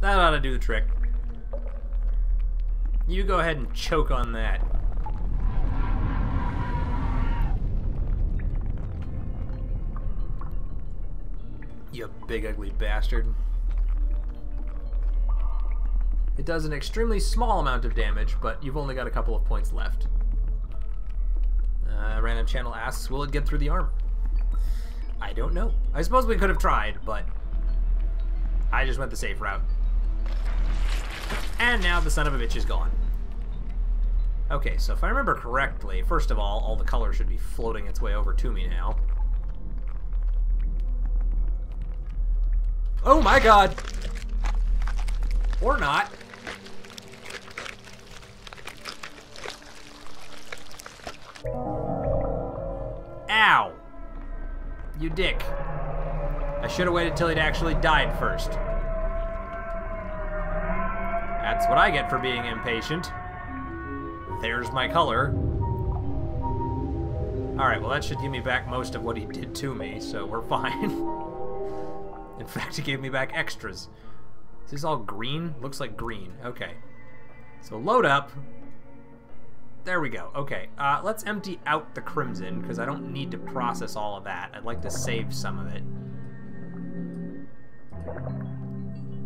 That ought to do the trick. You go ahead and choke on that. You big ugly bastard. It does an extremely small amount of damage, but you've only got a couple of points left. Random Channel asks, will it get through the armor? I don't know. I suppose we could have tried, but I just went the safe route. And now the son of a bitch is gone. Okay, so if I remember correctly, first of all the color should be floating its way over to me now. Oh my god! Or not. Ow! You dick. I should have waited till he'd actually died first. That's what I get for being impatient. There's my color. Alright, well that should give me back most of what he did to me, so we're fine. In fact, it gave me back extras. Is this all green? Looks like green. Okay. So load up. There we go. Okay, let's empty out the crimson, because I don't need to process all of that. I'd like to save some of it.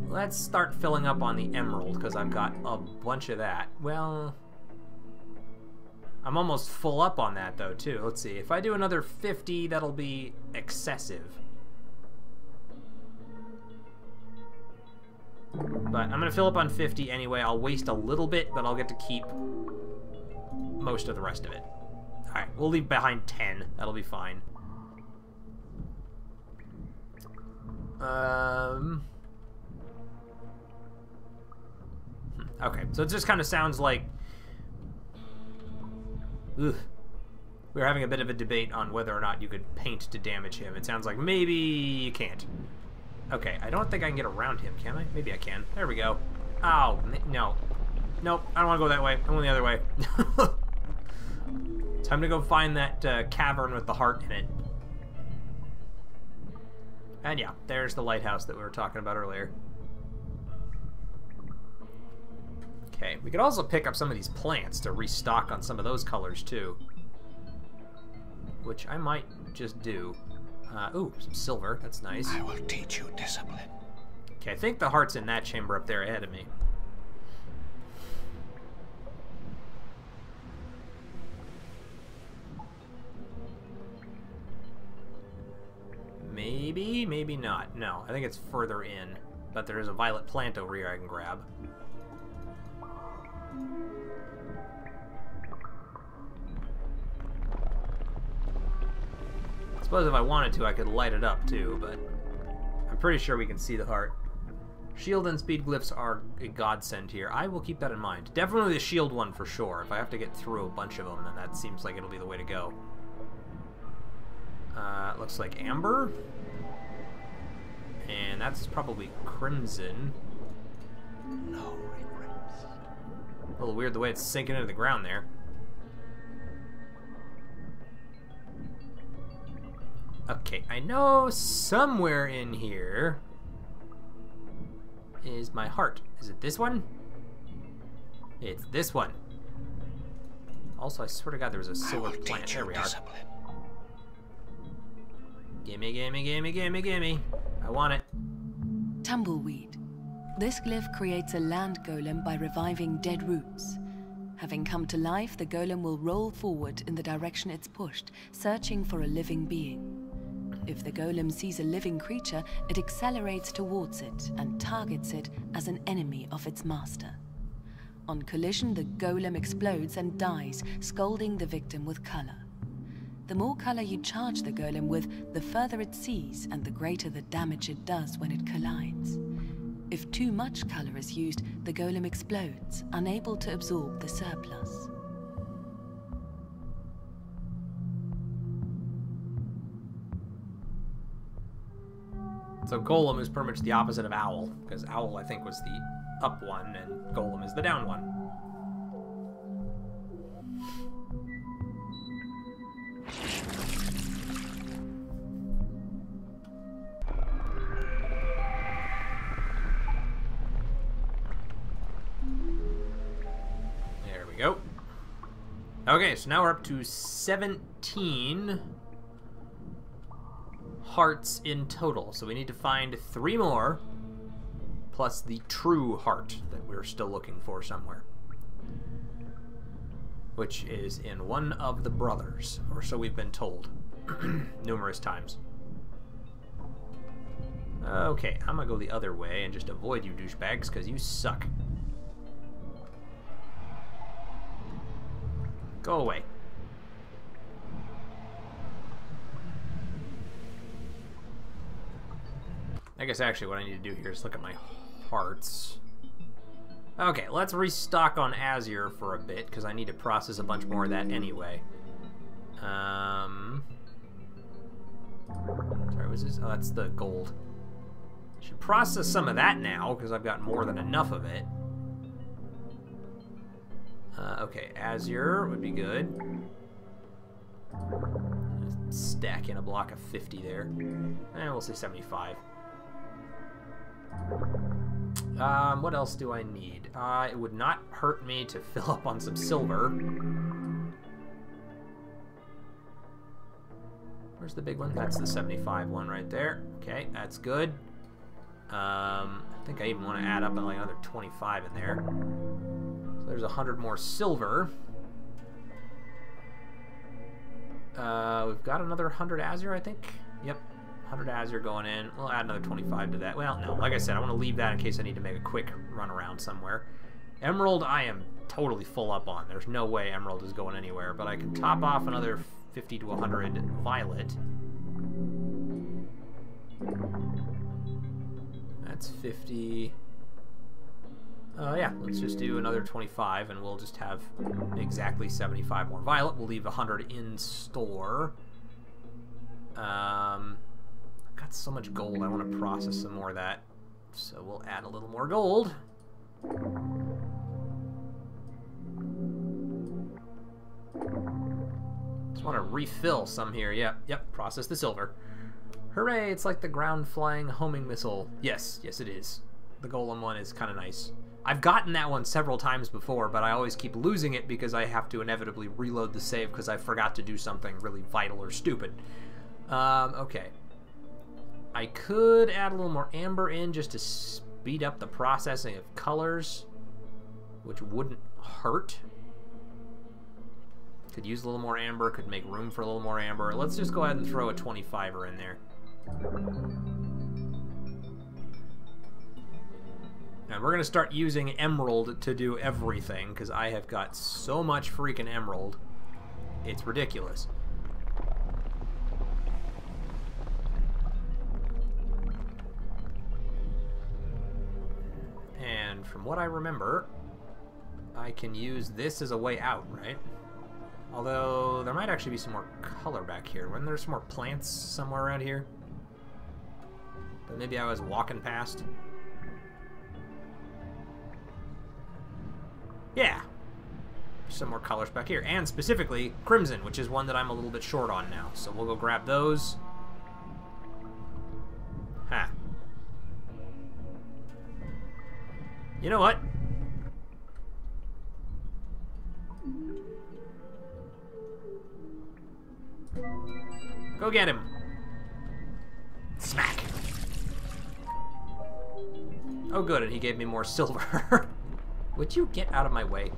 Let's start filling up on the emerald, because I've got a bunch of that. Well, I'm almost full up on that, though, too. Let's see. If I do another 50, that'll be excessive. But I'm going to fill up on 50 anyway. I'll waste a little bit, but I'll get to keep most of the rest of it. Alright, we'll leave behind 10. That'll be fine. Okay, so it just kind of sounds like... Ugh. We're having a bit of a debate on whether or not you could paint to damage him. It sounds like maybe you can't. Okay, I don't think I can get around him, can I? Maybe I can. There we go. Ow, no. Nope, I don't want to go that way. I'm going the other way. Time to go find that cavern with the heart in it. And yeah, there's the lighthouse that we were talking about earlier. Okay, we could also pick up some of these plants to restock on some of those colors too. Which I might just do. Ooh, some silver, that's nice. I will teach you discipline. Okay, I think the heart's in that chamber up there ahead of me. Maybe, maybe not. No, I think it's further in. But there is a violet plant over here I can grab. I suppose if I wanted to, I could light it up too, but I'm pretty sure we can see the heart. Shield and speed glyphs are a godsend here. I will keep that in mind. Definitely the shield one for sure. If I have to get through a bunch of them, then that seems like it'll be the way to go. Looks like amber. And that's probably crimson. No regrets. A little weird the way it's sinking into the ground there. Okay, I know somewhere in here is my heart. Is it this one? It's this one. Also, I swear to God, there was a silver plant. There we are. Gimme, gimme, gimme, gimme, gimme. I want it. Tumbleweed. This glyph creates a land golem by reviving dead roots. Having come to life, the golem will roll forward in the direction it's pushed, searching for a living being. If the golem sees a living creature, it accelerates towards it and targets it as an enemy of its master. On collision, the golem explodes and dies, scalding the victim with color. The more color you charge the golem with, the further it sees and the greater the damage it does when it collides. If too much color is used, the golem explodes, unable to absorb the surplus. So golem is pretty much the opposite of owl, because owl, I think, was the up one, and golem is the down one. There we go. Okay, so now we're up to 17 hearts in total. So we need to find 3 more, plus the true heart that we're still looking for somewhere, which is in one of the brothers, or so we've been told numerous times. Okay, I'm gonna go the other way and just avoid you douchebags, because you suck. Go away. I guess actually what I need to do here is look at my hearts. Okay, let's restock on Azure for a bit, because I need to process a bunch more of that anyway. Sorry, what's this? Oh, that's the gold. Should process some of that now, because I've got more than enough of it. Okay, Azure would be good. Stack in a block of 50 there. And we'll say 75. What else do I need? It would not hurt me to fill up on some silver. Where's the big one? That's the 75 one right there. Okay, that's good. I think I even want to add up like another 25 in there. So there's 100 more silver. We've got another 100 Azure, I think. Yep. 100 Azure going in. We'll add another 25 to that. Well, no, like I said, I want to leave that in case I need to make a quick run around somewhere. Emerald, I am totally full up on. There's no way Emerald is going anywhere, but I can top off another 50 to 100 Violet. That's 50. Yeah, let's just do another 25, and we'll just have exactly 75 more Violet. We'll leave 100 in store. Got so much gold, I want to process some more of that, so we'll add a little more gold. Just want to refill some here. Yep, process the silver. Hooray, it's like the ground flying homing missile. Yes, it is. The golem one is kind of nice. I've gotten that one several times before, but I always keep losing it because I have to inevitably reload the save because I forgot to do something really vital or stupid. Okay. I could add a little more amber in just to speed up the processing of colors, which wouldn't hurt. Could use a little more amber, could make room for a little more amber. Let's just go ahead and throw a 25er in there. And we're going to start using emerald to do everything, because I have got so much freaking emerald. It's ridiculous. And from what I remember, I can use this as a way out, right? Although, there might actually be some more color back here. Wasn't there some more plants somewhere around here? But maybe I was walking past. Yeah. Some more colors back here. And specifically, crimson, which is one that I'm a little bit short on now. So we'll go grab those. Ha. You know what? Go get him. Smack. Oh good, and he gave me more silver. Would you get out of my way?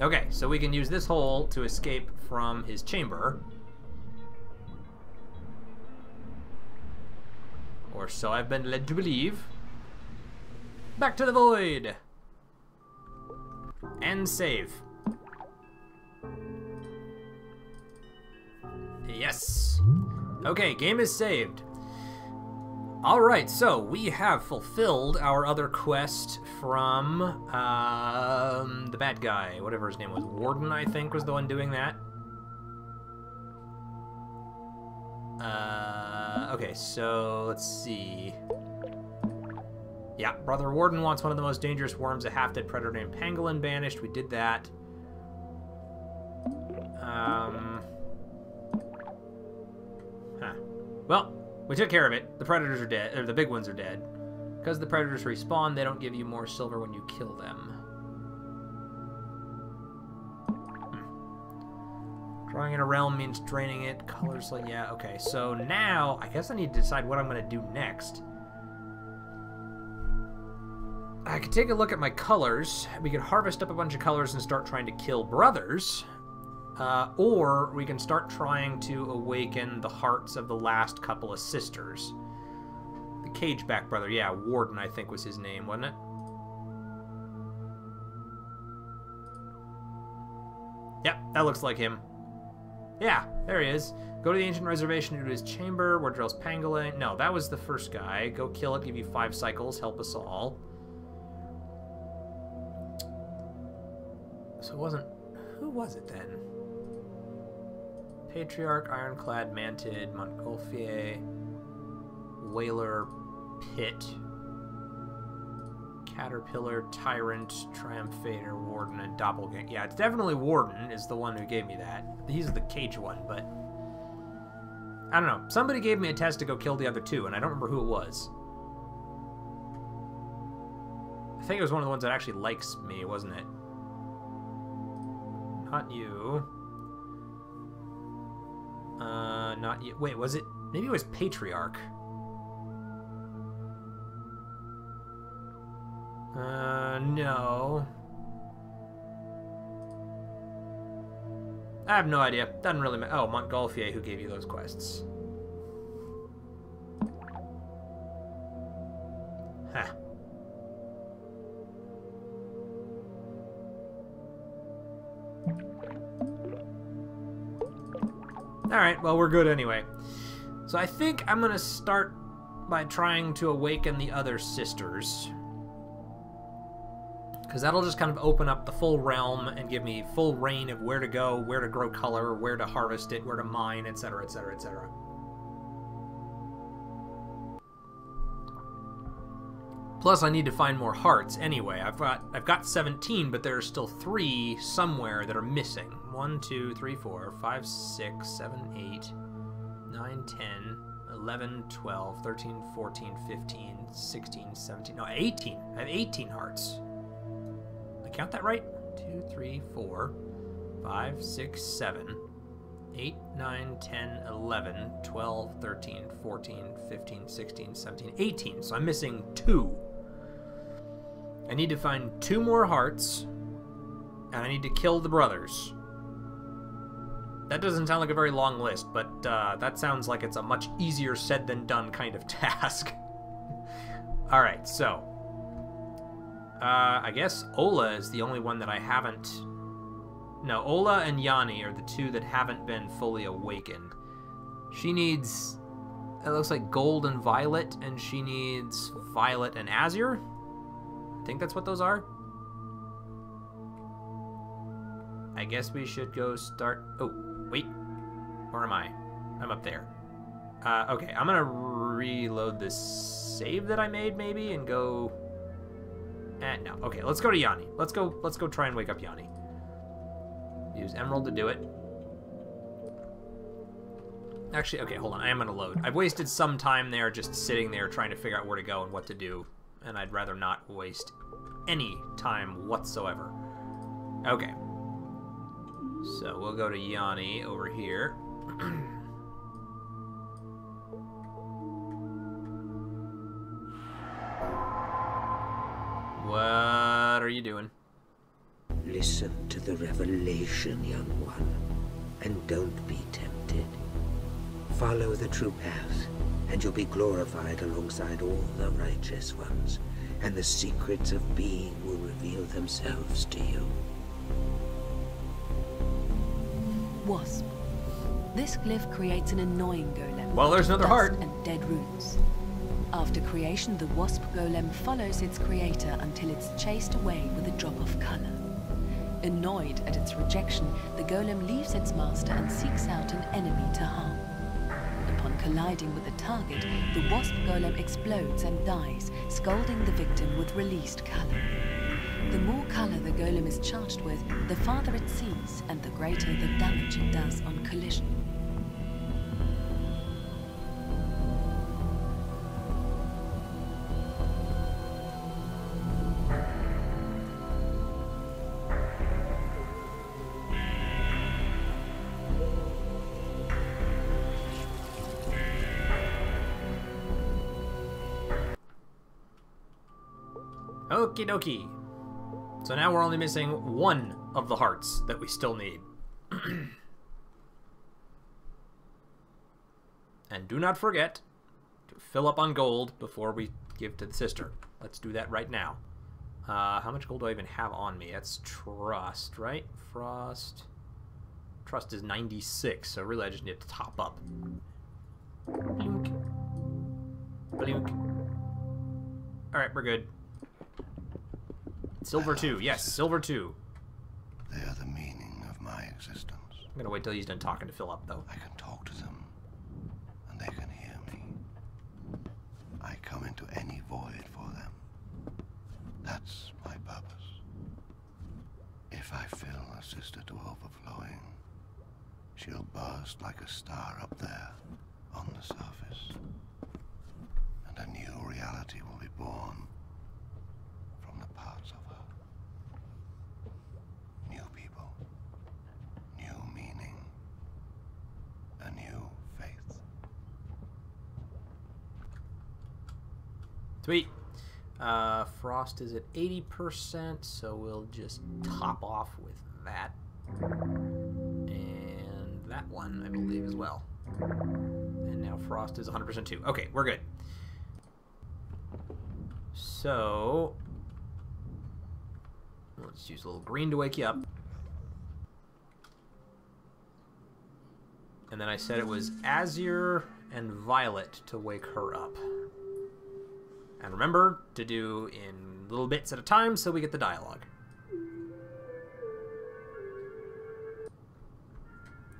Okay, so we can use this hole to escape from his chamber. Or so I've been led to believe. Back to the void. And save. Yes. Okay, game is saved. Alright, so we have fulfilled our other quest from the bad guy, whatever his name was. Warden, I think, was the one doing that. Okay, so let's see. Yeah, Brother Warden wants one of the most dangerous worms, a half-dead predator named Pangolin, banished. We did that. Well, we took care of it. The predators are dead, or the big ones are dead. Because the predators respawn, they don't give you more silver when you kill them. Drawing in a realm means draining it. Colors, like, yeah, okay. So now, I guess I need to decide what I'm going to do next. I could take a look at my colors. We could harvest up a bunch of colors and start trying to kill brothers. Or we can start trying to awaken the hearts of the last couple of sisters. The Cageback brother, yeah, Warden, I think was his name, wasn't it? Yep, that looks like him. Yeah, there he is. Go to the ancient reservation into his chamber, where dwells Pangolin. No, that was the first guy. Go kill it, give you 5 cycles, help us all. So it wasn't... Who was it then? Patriarch, Ironclad, Mantid, Montgolfier, Whaler, Pit, Caterpillar, Tyrant, Triumphator, Warden, and Doppelganger. Yeah, it's definitely Warden is the one who gave me that. He's the cage one, but... I don't know. Somebody gave me a test to go kill the other 2, and I don't remember who it was. I think it was one of the ones that actually likes me, wasn't it? Not you. Not you. Wait, was it? Maybe it was Patriarch. No. I have no idea. Doesn't really matter. Oh, Montgolfier, who gave you those quests. Huh. Alright, well, we're good anyway. So I think I'm going to start by trying to awaken the other sisters. Because that'll just kind of open up the full realm and give me full reign of where to go, where to grow color, where to harvest it, where to mine, etc., etc., etc. Plus, I need to find more hearts anyway. I've got 17, but there are still 3 somewhere that are missing. 1, 2, 3, 4, 5, 6, 7, 8, 9, 10, 11, 12, 13, 14, 15, 16, 17, no, 18. I have 18 hearts. Did I count that right? 2, 3, 4, 5, 6, 7, 8, 9, 10, 11, 12, 13, 14, 15, 16, 17, 18. So I'm missing 2. I need to find 2 more hearts, and I need to kill the brothers. That doesn't sound like a very long list, but that sounds like it's a much easier said than done kind of task. Alright, so... I guess Ola is the only one that I haven't... No, Ola and Yanni are the 2 that haven't been fully awakened. She needs... It looks like Gold and Violet, and she needs Violet and Azure? I think that's what those are. I guess we should go start... Oh, wait. Where am I? I'm up there. Okay, I'm gonna reload this save that I made, maybe, and go... no. Okay, let's go to Yanni. Let's go try and wake up Yanni. Use Emerald to do it. Actually, okay, hold on. I am gonna load. I've wasted some time there just sitting there trying to figure out where to go and what to do, and I'd rather not waste any time whatsoever. Okay. So we'll go to Yanni over here. What are you doing? Listen to the revelation, young one, and don't be tempted. Follow the true path, and you'll be glorified alongside all the righteous ones, and the secrets of being will reveal themselves to you. Wasp. This glyph creates an annoying golem. Well, there's another dust heart. And dead roots. After creation, the wasp golem follows its creator until it's chased away with a drop of color. Annoyed at its rejection, the golem leaves its master and seeks out an enemy to harm. Upon colliding with the target, the wasp golem explodes and dies, scalding the victim with released color. The more color the golem is charged with, the farther it sees, and the greater the damage it does on collision. Okie dokie. So now we're only missing one of the hearts that we still need. And do not forget to fill up on gold before we give to the sister. Let's do that right now. How much gold do I even have on me? That's trust, right? Frost. Trust is 96, so really I just need to top up. Blink. Blink. Alright, we're good. Silver 2, yes, Silver 2. They are the meaning of my existence. I'm gonna wait till he's done talking to fill up, though. I can talk to them, and they can hear me. I come into any void for them. That's my purpose. If I fill a sister to overflowing, she'll burst like a star up there on the surface. And a new reality will be born from the parts of her. New people, new meaning, a new faith. Sweet. Frost is at 80%, so we'll just top off with that. And that one, I believe, as well. And now Frost is 100% too. Okay, we're good. So, let's use a little green to wake you up. And then I said it was Azure and Violet to wake her up. And remember to do in little bits at a time so we get the dialogue.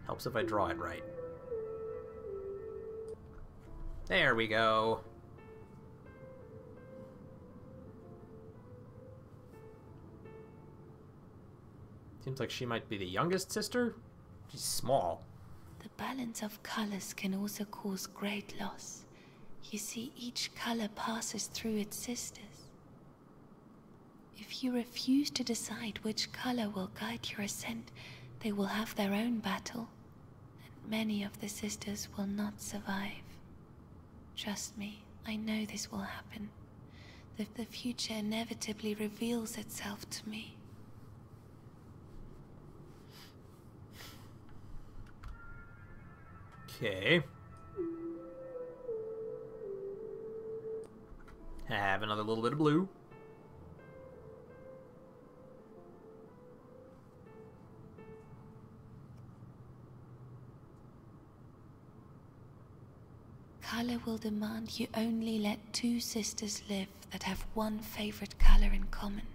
Helps if I draw it right. There we go. Seems like she might be the youngest sister. She's small. The balance of colors can also cause great loss. You see, each color passes through its sisters. If you refuse to decide which color will guide your ascent, they will have their own battle, and many of the sisters will not survive. Trust me, I know this will happen. The future inevitably reveals itself to me. Okay. Have another little bit of blue. Color will demand you only let two sisters live that have one favorite color in common,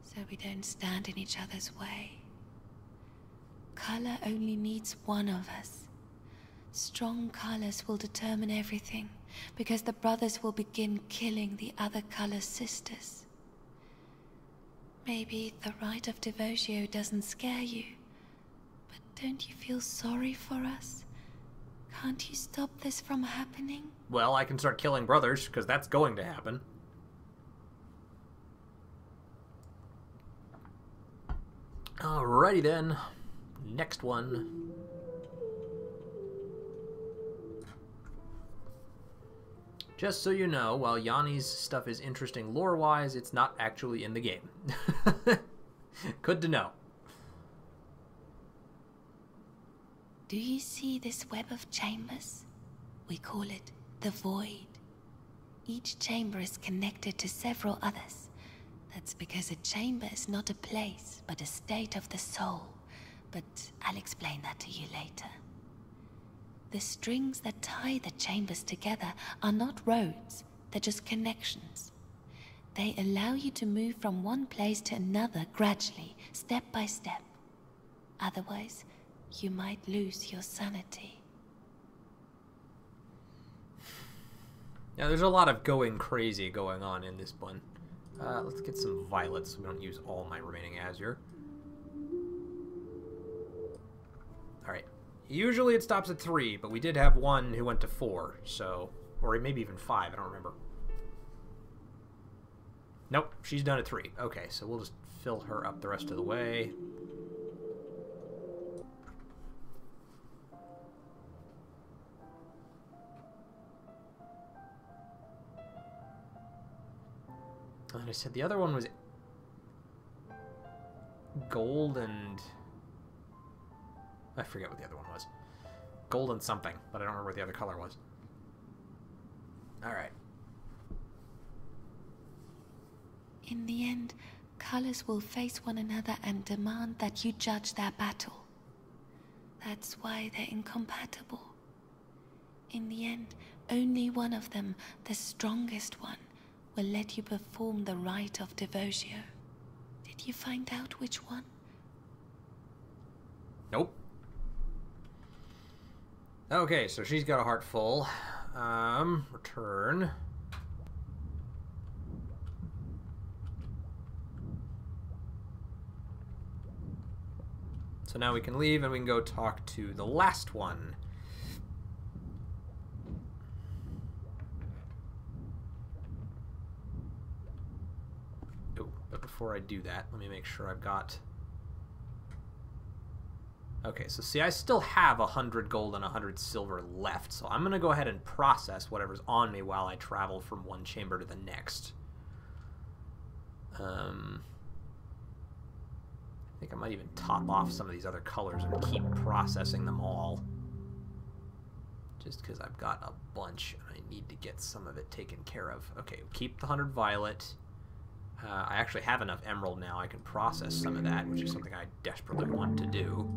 so we don't stand in each other's way. Color only needs one of us. Strong colors will determine everything, because the brothers will begin killing the other color's sisters. Maybe the rite of Devotio doesn't scare you, but don't you feel sorry for us? Can't you stop this from happening? Well, I can start killing brothers, because that's going to happen. Alrighty then. Next one. Just so you know, while Yanni's stuff is interesting lore-wise, it's not actually in the game. Good to know. Do you see this web of chambers? We call it the Void. Each chamber is connected to several others. That's because a chamber is not a place, but a state of the soul. But I'll explain that to you later. The strings that tie the chambers together are not roads, they're just connections. They allow you to move from one place to another gradually, step by step. Otherwise, you might lose your sanity. Now, there's a lot of going crazy going on in this one. Let's get some violets so we don't use all my remaining azure. Alright. Usually it stops at 3, but we did have one who went to 4, so... Or maybe even 5, I don't remember. Nope, she's done at 3. Okay, so we'll just fill her up the rest of the way. And I said the other one was gold and... I forget what the other one was. Gold and something, but I don't remember what the other color was. Alright. In the end, colors will face one another and demand that you judge their battle. That's why they're incompatible. In the end, only one of them, the strongest one, will let you perform the rite of devotio. Did you find out which one? Nope. Okay, so she's got a heart full. Return. So now we can leave and we can go talk to the last one. Oh, but before I do that, let me make sure I've got... Okay, so see, I still have 100 gold and 100 silver left, so I'm going to go ahead and process whatever's on me while I travel from one chamber to the next. I think I might even top off some of these other colors and keep processing them all. Just because I've got a bunch and I need to get some of it taken care of. Okay, keep the 100 violet. I actually have enough emerald now. I can process some of that, which is something I desperately want to do.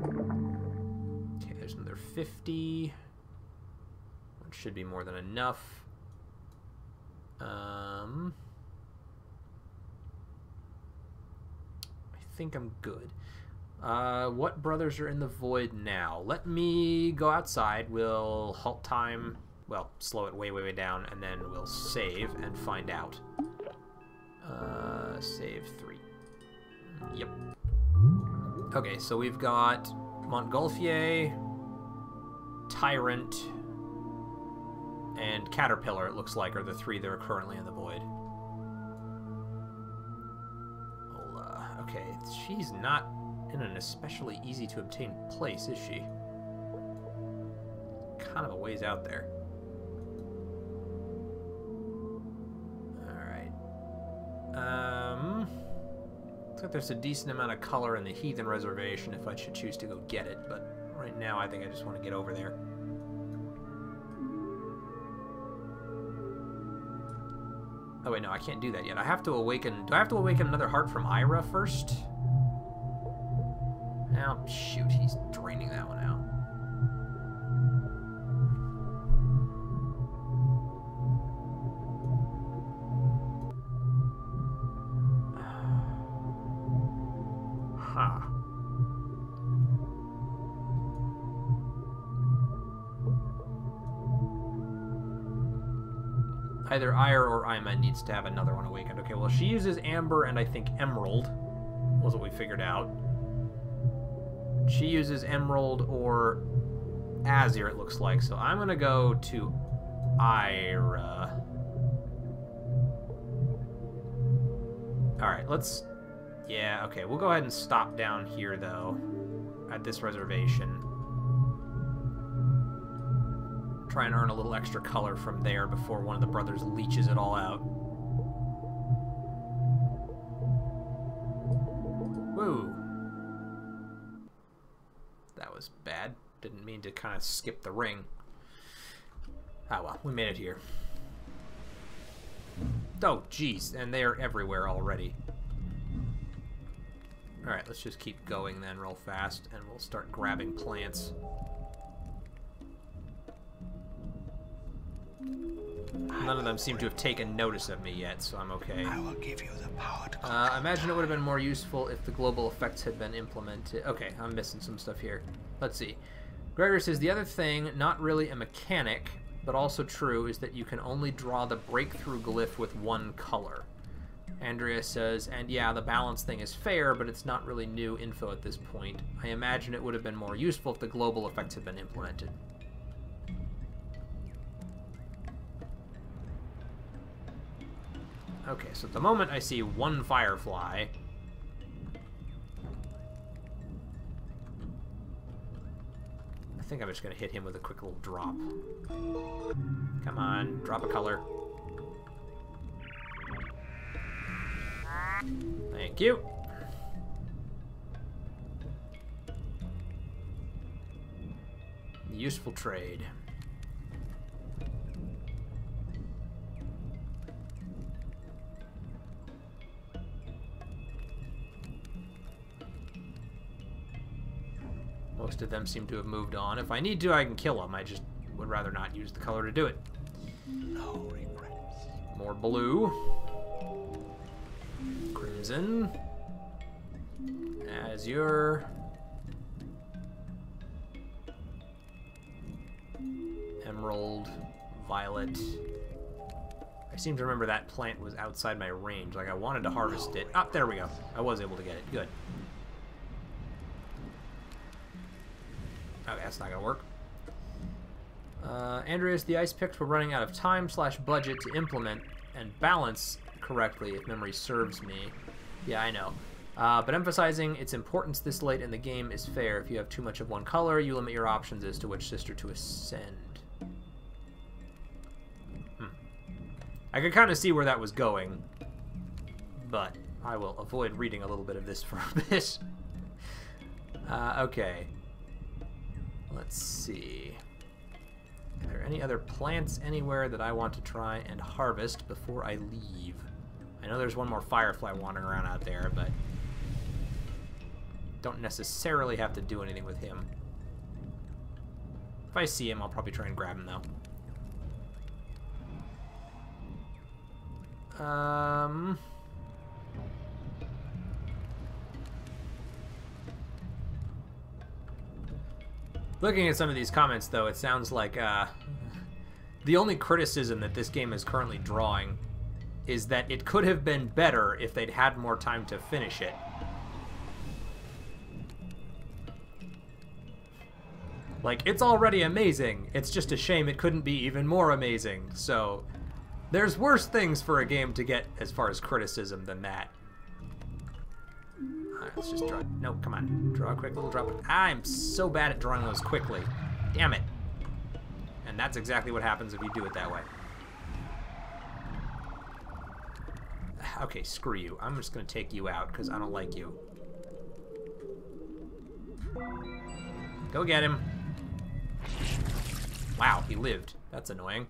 Okay, there's another 50. Which should be more than enough. I think I'm good. What brothers are in the void now? Let me go outside. We'll halt time. Well, slow it way, way, way down, and then we'll save and find out. Save 3. Yep. Okay, so we've got Montgolfier, Tyrant, and Caterpillar, it looks like, are the 3 that are currently in the void. Well, okay, she's not in an especially easy to obtain place, is she? Kind of a ways out there. Looks like there's a decent amount of color in the Heathen Reservation if I should choose to go get it, but right now I think I just want to get over there. Oh wait, no, I can't do that yet. I have to awaken... Do I have to awaken another heart from Ira first? Oh, shoot, he's draining that one out. Either Ire or Ima needs to have another one awakened. Okay, well, she uses Amber and I think Emerald was what we figured out. She uses Emerald or Azure, it looks like. So I'm going to go to Ira. Alright, let's... Yeah, okay, we'll go ahead and stop down here, though, at this reservation. Try and earn a little extra color from there before one of the brothers leeches it all out. Woo! That was bad. Didn't mean to kind of skip the ring. Ah well, we made it here. Oh, jeez, and they're everywhere already. Alright, let's just keep going then real fast, and we'll start grabbing plants. None of them seem to have taken notice of me yet, so I'm okay. I will give you the power to I imagine it would have been more useful if the global effects had been implemented. Okay, I'm missing some stuff here. Let's see. Gregor says, the other thing, not really a mechanic, but also true, is that you can only draw the breakthrough glyph with one color. Andrea says, and yeah, the balance thing is fair, but it's not really new info at this point. I imagine it would have been more useful if the global effects had been implemented. Okay, so at the moment I see one firefly. I think I'm just going to hit him with a quick little drop. Come on, drop a color. Thank you. Useful trade. Most of them seem to have moved on. If I need to, I can kill them. I just would rather not use the color to do it. No regrets. More blue. Crimson. Azure. Emerald. Violet. I seem to remember that plant was outside my range. Like, I wanted to harvest it. Ah, there we go. I was able to get it. Good. Okay, that's not gonna work. Andreas, the ice picks were running out of time / budget to implement and balance correctly, if memory serves me. Yeah, I know. But emphasizing its importance this late in the game is fair. If you have too much of one color, you limit your options as to which sister to ascend. I could kind of see where that was going, but I will avoid reading a little bit of this for a bit. Okay. Let's see. Are there any other plants anywhere that I want to try and harvest before I leave? I know there's one more firefly wandering around out there, but don't necessarily have to do anything with him. If I see him, I'll probably try and grab him, though. Looking at some of these comments, though, it sounds like the only criticism that this game is currently drawing is that it could have been better if they'd had more time to finish it. Like, it's already amazing. It's just a shame it couldn't be even more amazing. So, there's worse things for a game to get as far as criticism than that. Alright, let's just draw. No, come on. Draw a quick little drop. I'm so bad at drawing those quickly. Damn it. And that's exactly what happens if you do it that way. Okay, screw you. I'm just going to take you out because I don't like you. Go get him. Wow, he lived. That's annoying.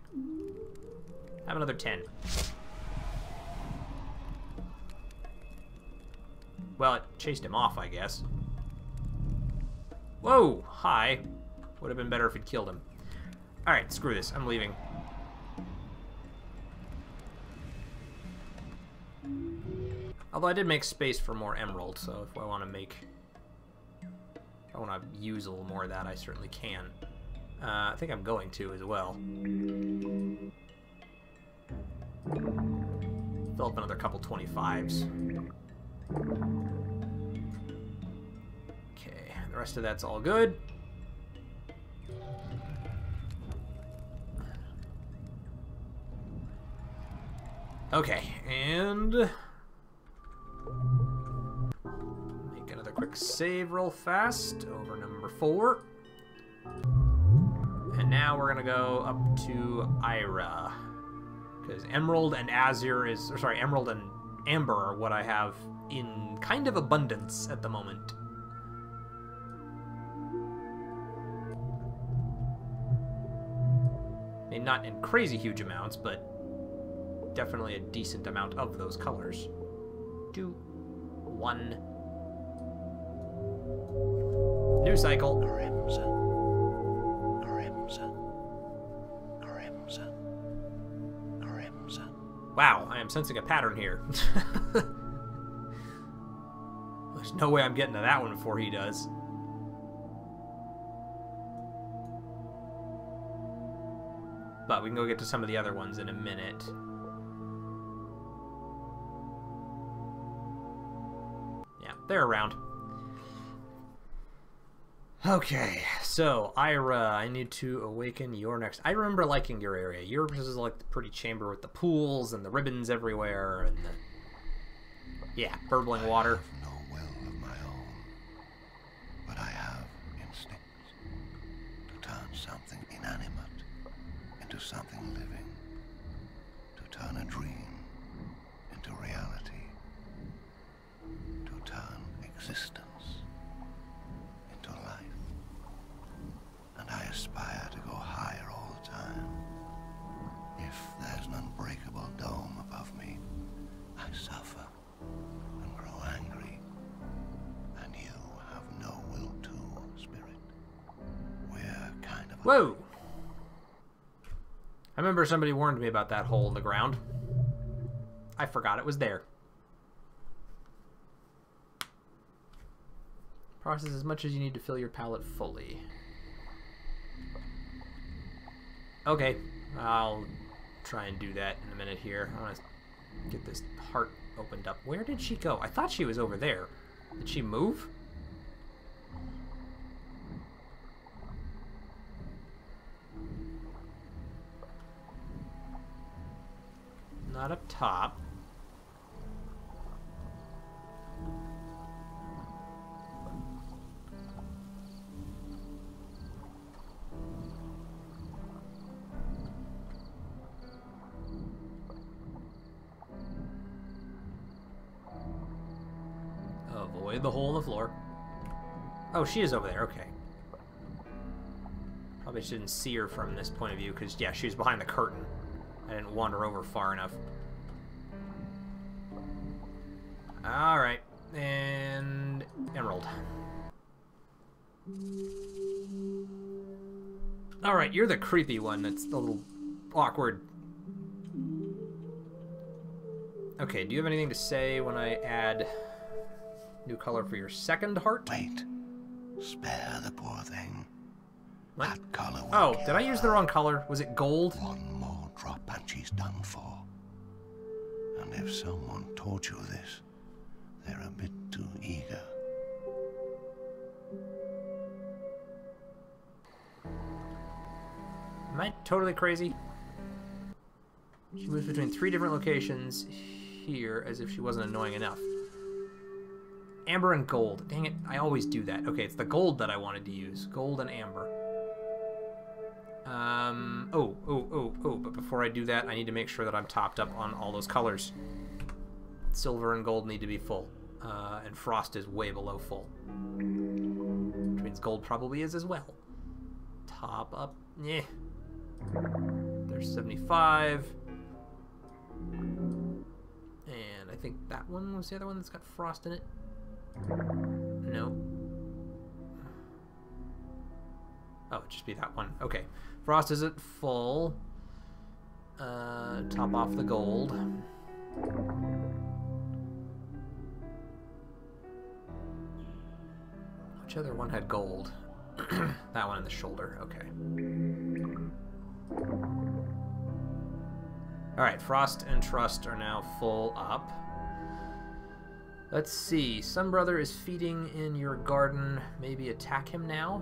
Have another 10. Well, it chased him off, I guess. Whoa! Hi. Would have been better if it killed him. Alright, screw this. I'm leaving. Although I did make space for more emerald, so if I want to make... If I want to use a little more of that, I certainly can. I think I'm going to as well. Fill up another couple 25s. Okay, the rest of that's all good. Okay, and make another quick save real fast over number 4. And now we're gonna go up to Ira, because Emerald and Azure is, or sorry, Emerald and Amber are what I have in kind of abundance at the moment. I mean, not in crazy huge amounts, but definitely a decent amount of those colors. 2, 1, New cycle. Crimson. Crimson. Crimson. Crimson. Wow, I am sensing a pattern here. There's no way I'm getting to that one before he does. But we can go get to some of the other ones in a minute. Yeah, they're around. Okay, so Ira, I need to awaken your next. I remember liking your area. Yours is like the pretty chamber with the pools and the ribbons everywhere and the, yeah, burbling water. I have no will of my own, but I have instincts to turn something inanimate into something living, to turn a dream into reality, to turn existence into life. And I aspire to go higher all the time. If there's an unbreakable dome above me, I suffer and grow angry. And you have no will too, Spirit. We're kind of... Whoa! I remember somebody warned me about that hole in the ground. I forgot it was there. Process as much as you need to fill your palate fully. Okay, I'll try and do that in a minute here. I want to get this heart opened up. Where did she go? I thought she was over there. Did she move? Not up top. Avoid the hole in the floor. Oh, she is over there. Okay. Probably shouldn't see her from this point of view because, yeah, she was behind the curtain. I didn't wander over far enough. Alright. And Emerald. Alright, you're the creepy one that's a little awkward. Okay, do you have anything to say when I add new color for your second heart? Wait. Spare the poor thing. What? That color will Oh, kill did I use the her. wrong color? Was it gold? One more drop and she's done for. And if someone taught you this, they're a bit too eager. Am I totally crazy? She moves between 3 different locations here as if she wasn't annoying enough. Amber and gold. Dang it, I always do that. Okay, it's the gold that I wanted to use. Gold and amber. But before I do that, I need to make sure that I'm topped up on all those colors. Silver and gold need to be full. And frost is way below full. Which means gold probably is as well. Top up. Yeah. There's 75. And I think that one was the other one that's got frost in it. No. Oh, it'd just be that one. Okay. Frost is at full. Top off the gold. Which other one had gold? That one in the shoulder. Okay. Alright, Frost and Trust are now full up. Let's see. Sunbrother is feeding in your garden. Maybe attack him now?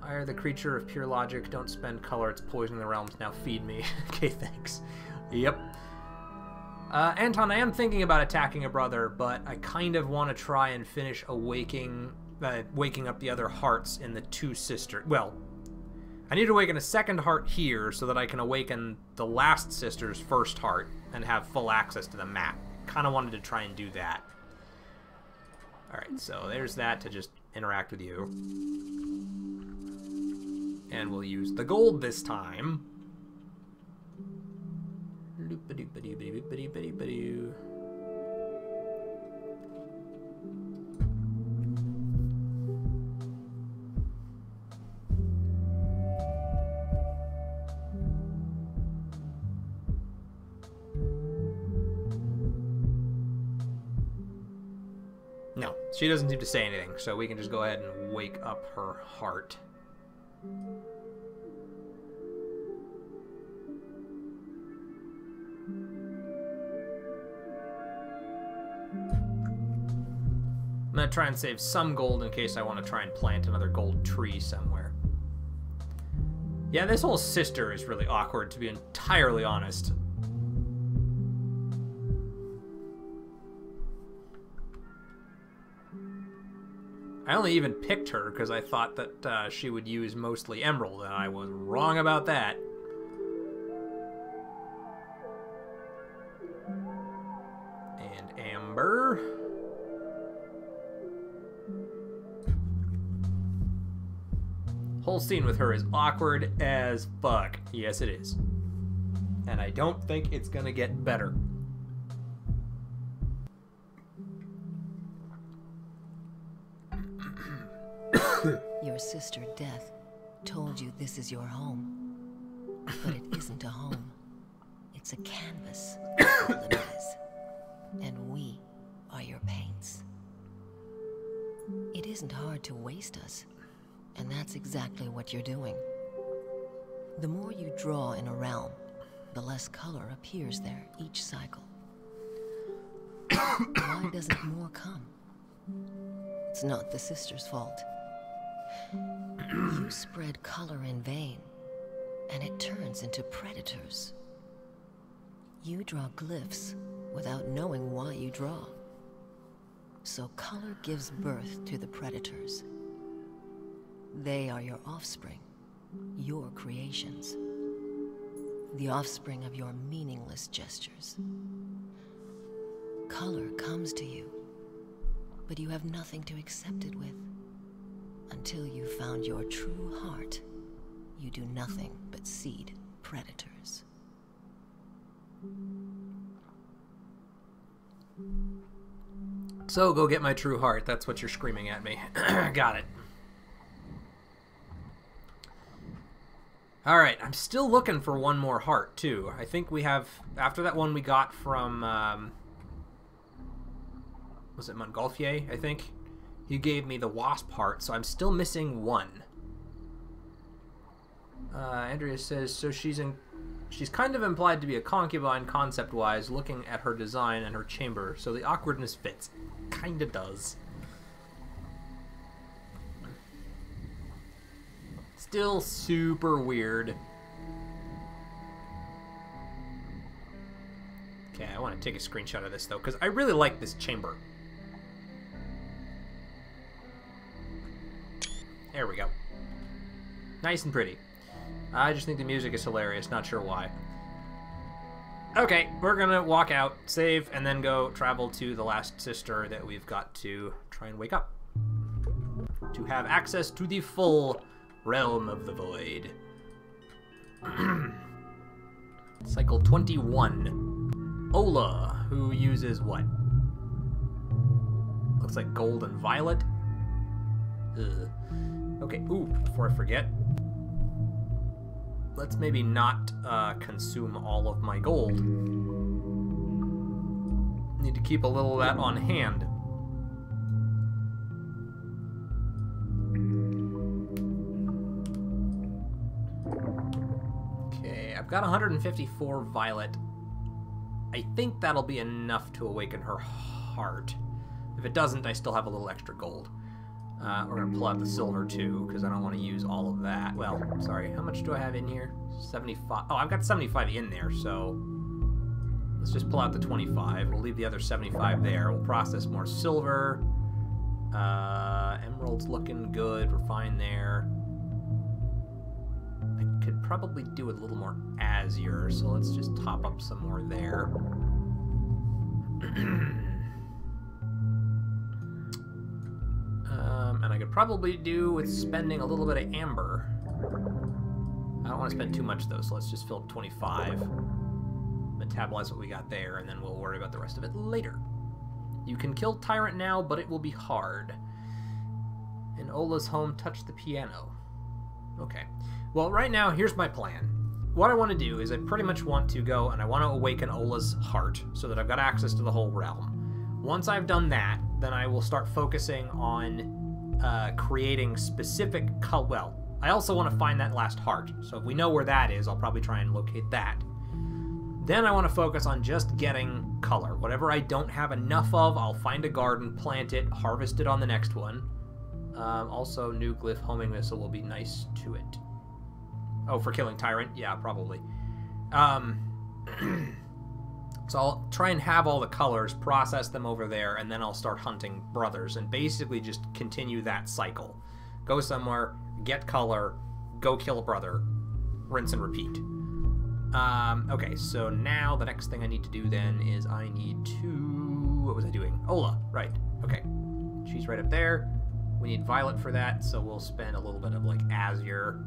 I are the creature of pure logic. Don't spend color. It's poisoning the realms. Now feed me. Okay, thanks. Yep. Anton, I am thinking about attacking a brother, but I kind of want to try and finish waking up the other hearts in the 2 sisters. Well, I need to awaken a second heart here so that I can awaken the last sister's first heart and have full access to the map. Kind of wanted to try and do that. Alright, so there's that to just interact with you. And we'll use the gold this time. She doesn't seem to say anything, so we can just go ahead and wake up her heart. I'm going to try and save some gold in case I want to try and plant another gold tree somewhere. Yeah, this whole sister is really awkward, to be entirely honest. I only even picked her because I thought that she would use mostly emerald, and I was wrong about that. And amber. Whole scene with her is awkward as fuck. Yes, it is. And I don't think it's gonna get better. Your sister, Death, told you this is your home. But it isn't a home. It's a canvas. All it is. And we are your paints. It isn't hard to waste us. And that's exactly what you're doing. The more you draw in a realm, the less color appears there each cycle. Why doesn't more come? It's not the sister's fault. You spread color in vain, and it turns into predators. You draw glyphs without knowing why you draw. So color gives birth to the predators. They are your offspring, your creations. The offspring of your meaningless gestures. Color comes to you, but you have nothing to accept it with. Until you found your true heart, you do nothing but seed predators. So go get my true heart. That's what you're screaming at me. Got it. Alright, I'm still looking for one more heart, too. I think we have... After that one we got from... was it Montgolfier, I think? He gave me the wasp heart, so I'm still missing one. Andrea says, so she's kind of implied to be a concubine concept-wise, looking at her design and her chamber, so the awkwardness fits. Kinda does. Still super weird. Okay, I want to take a screenshot of this, though, because I really like this chamber. There we go. Nice and pretty. I just think the music is hilarious, not sure why. Okay, we're gonna walk out, save, and then go travel to the last sister that we've got to try and wake up. To have access to the full realm of the void. Cycle 21. Ola, who uses what? Looks like gold and violet. Ugh. Okay, ooh, before I forget, let's maybe not consume all of my gold. Need to keep a little of that on hand. Okay, I've got 154 violet. I think that'll be enough to awaken her heart. If it doesn't, I still have a little extra gold. We're going to pull out the silver, too, because I don't want to use all of that. Well, sorry, how much do I have in here? 75. Oh, I've got 75 in there, so let's just pull out the 25. We'll leave the other 75 there. We'll process more silver. Emerald's looking good. We're fine there. I could probably do a little more azure, so let's just top up some more there. And I could probably do with spending a little bit of amber. I don't want to spend too much, though, so let's just fill up 25. Metabolize what we got there, and then we'll worry about the rest of it later. You can kill Tyrant now, but it will be hard. In Ola's home, touch the piano. Okay. Well, right now, here's my plan. What I want to do is I pretty much want to go and I want to awaken Ola's heart so that I've got access to the whole realm. Once I've done that, then I will start focusing on creating specific color. Well, I also want to find that last heart. So if we know where that is, I'll probably try and locate that. Then I want to focus on just getting color. Whatever I don't have enough of, I'll find a garden, plant it, harvest it on the next one. Also, new glyph homing missile will be nice to it. Oh, for killing Tyrant? Yeah, probably. So I'll try and have all the colors, process them over there, and then I'll start hunting brothers, and basically just continue that cycle. Go somewhere, get color, go kill a brother, rinse and repeat. Okay, so now the next thing I need to do then is I need to... What was I doing? Ola, right. Okay. She's right up there. We need Violet for that, so we'll spend a little bit of, like, Azure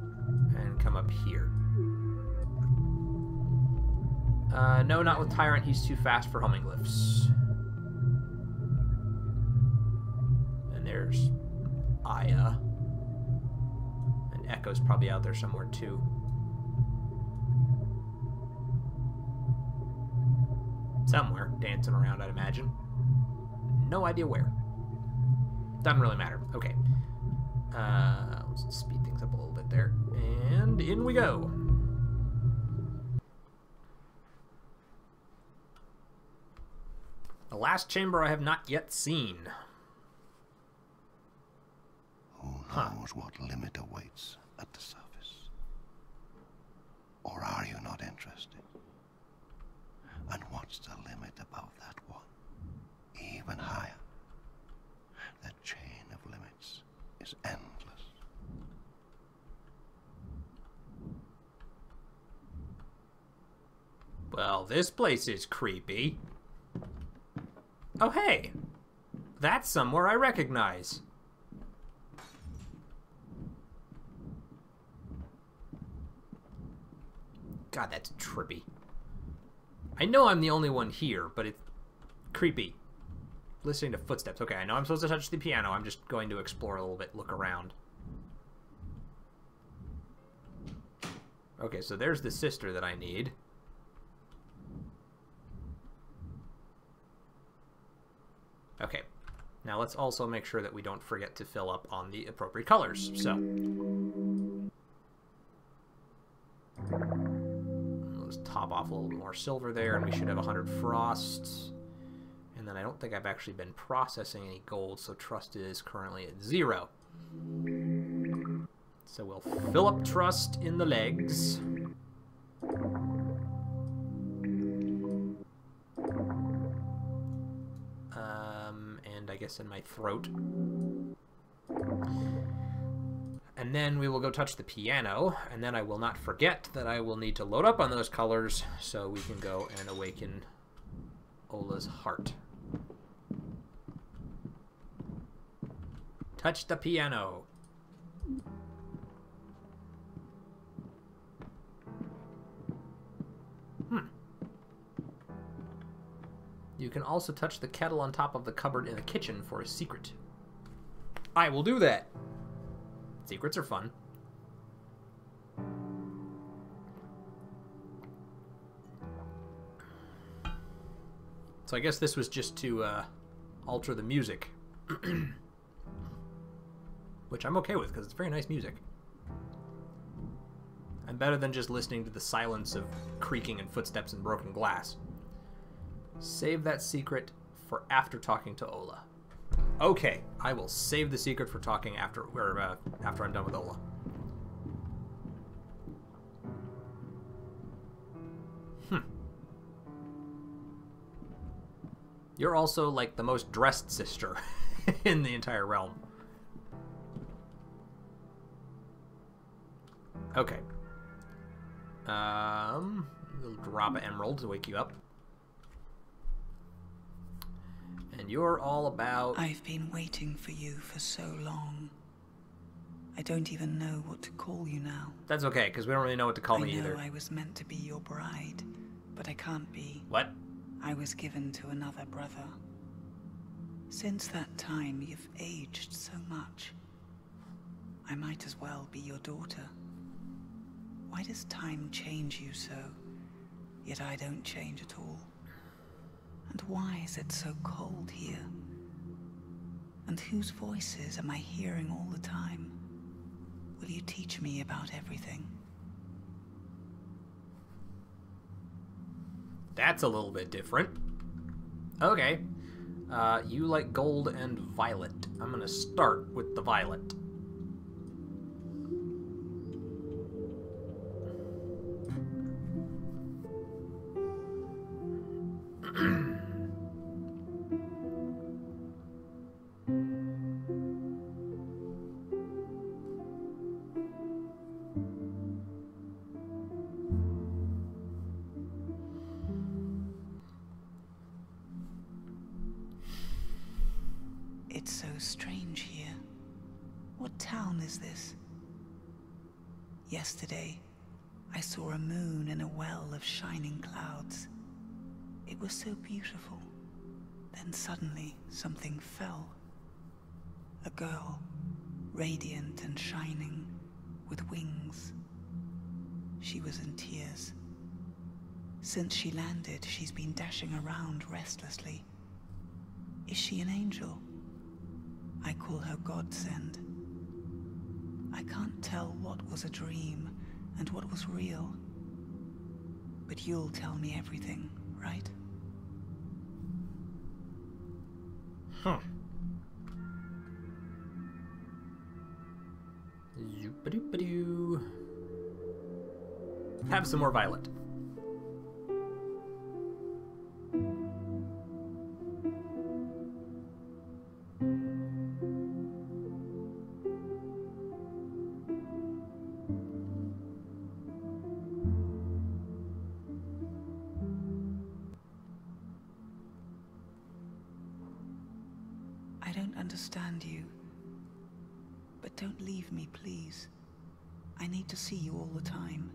and come up here. No, not with Tyrant. He's too fast for homing glyphs. And there's Aya. And Echo's probably out there somewhere, too. Somewhere, dancing around, I'd imagine. No idea where. Doesn't really matter. Okay. Let's speed things up a little bit there. And in we go. The last chamber I have not yet seen. Who knows what limit awaits at the surface? Or are you not interested? And what's the limit above that one? Even higher. The chain of limits is endless. Well, this place is creepy. Oh, hey! That's somewhere I recognize. God, that's trippy. I know I'm the only one here, but it's creepy. Listening to footsteps. Okay, I know I'm supposed to touch the piano. I'm just going to explore a little bit, look around. Okay, so there's the sister that I need. Okay, now let's also make sure that we don't forget to fill up on the appropriate colors. So, let's top off a little bit more silver there, and we should have 100 frost. And then I don't think I've actually been processing any gold, so trust is currently at 0. So we'll fill up trust in the legs. And I guess in my throat. And then we will go touch the piano, and then I will not forget that I will need to load up on those colors so we can go and awaken Ola's heart. Touch the piano. You can also touch the kettle on top of the cupboard in the kitchen for a secret. I will do that. Secrets are fun. So I guess this was just to alter the music. Which I'm okay with, because it's very nice music. And better than just listening to the silence of creaking and footsteps and broken glass. Save that secret for after talking to Ola. Okay, I will save the secret for talking after I'm done with Ola. You're also like the most dressed sister in the entire realm. Okay. We'll drop an emerald to wake you up. And you're all about... I've been waiting for you for so long. I don't even know what to call you now. That's okay, because we don't really know what to call me either. I know I was meant to be your bride, but I can't be. What? I was given to another brother. Since that time, you've aged so much. I might as well be your daughter. Why does time change you so, yet I don't change at all? And why is it so cold here? And whose voices am I hearing all the time? Will you teach me about everything? That's a little bit different. Okay. You like gold and violet. I'm gonna start with the violet. It's so strange here. What town is this? Yesterday, I saw a moon in a well of shining clouds. It was so beautiful. Then suddenly, something fell. A girl, radiant and shining, with wings. She was in tears. Since she landed, she's been dashing around restlessly. Is she an angel? I call her Godsend. I can't tell what was a dream and what was real. But you'll tell me everything, right? Huh. Zoop-a-doop-a-doo. Have some more violet. I don't understand you. But don't leave me, please. I need to see you all the time.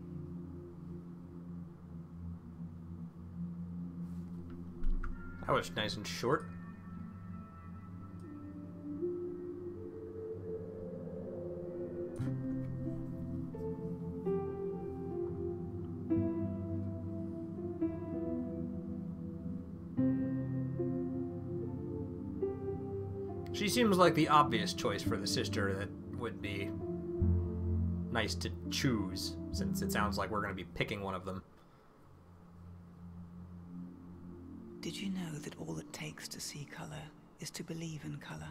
That was nice and short. She seems like the obvious choice for the sister that would be nice to choose, since it sounds like we're going to be picking one of them. Did you know that all it takes to see color is to believe in color?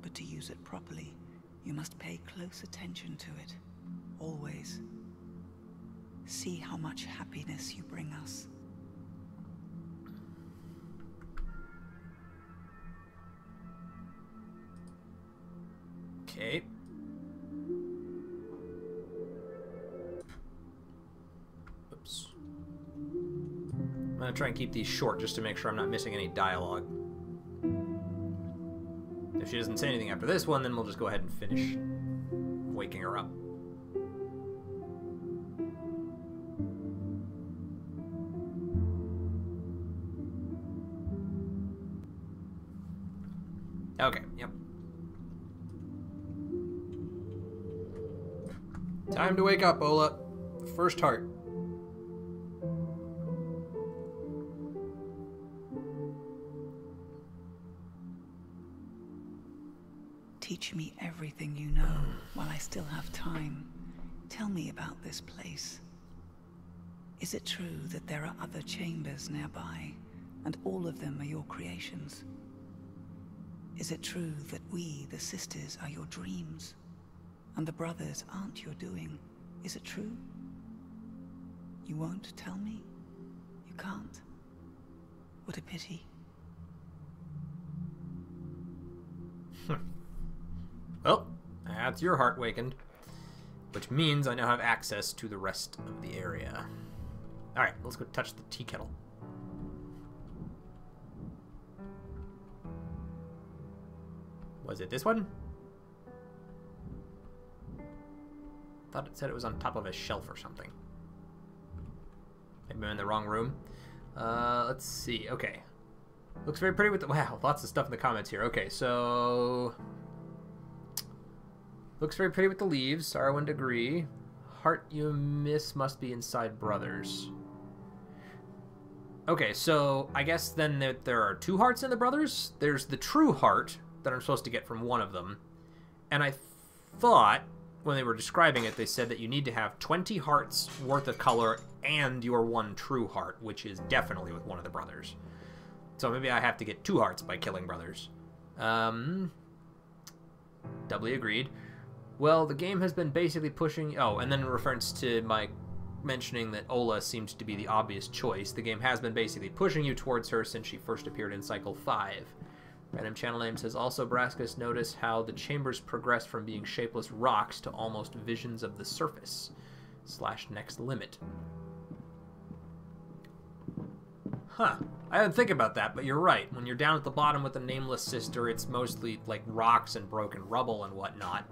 But to use it properly, you must pay close attention to it, always. See how much happiness you bring us. Okay. Oops. I'm gonna try and keep these short just to make sure I'm not missing any dialogue. If she doesn't say anything after this one, then we'll just go ahead and finish waking her up. Okay, yep. Time to wake up, Ola. First heart. Teach me everything you know while I still have time. Tell me about this place. Is it true that there are other chambers nearby, and all of them are your creations? Is it true that we, the sisters, are your dreams, and the brothers aren't your doing? Is it true? You won't tell me? You can't? What a pity. Well, that's your heart wakened, which means I now have access to the rest of the area. Alright, let's go touch the tea kettle. Was it this one? Thought it said it was on top of a shelf or something. Maybe I'm in the wrong room. Let's see. Okay. Looks very pretty with the... Wow, lots of stuff in the comments here. Okay, so... Looks very pretty with the leaves. Sarwin would agree. Heart you miss must be inside brothers. Okay, so I guess then there are two hearts in the brothers. There's the true heart, that I'm supposed to get from one of them. And I thought, when they were describing it, they said that you need to have 20 hearts worth of color and your one true heart, which is definitely with one of the brothers. So maybe I have to get 2 hearts by killing brothers. Doubly agreed. Well, the game has been basically pushing... Oh, and then in reference to my mentioning that Ola seems to be the obvious choice, the game has been basically pushing you towards her since she first appeared in Cycle 5. Random channel name says, also, Braskus, notice how the chambers progress from being shapeless rocks to almost visions of the surface. / next limit. Huh. I didn't think about that, but you're right. When you're down at the bottom with the Nameless Sister, it's mostly like rocks and broken rubble and whatnot.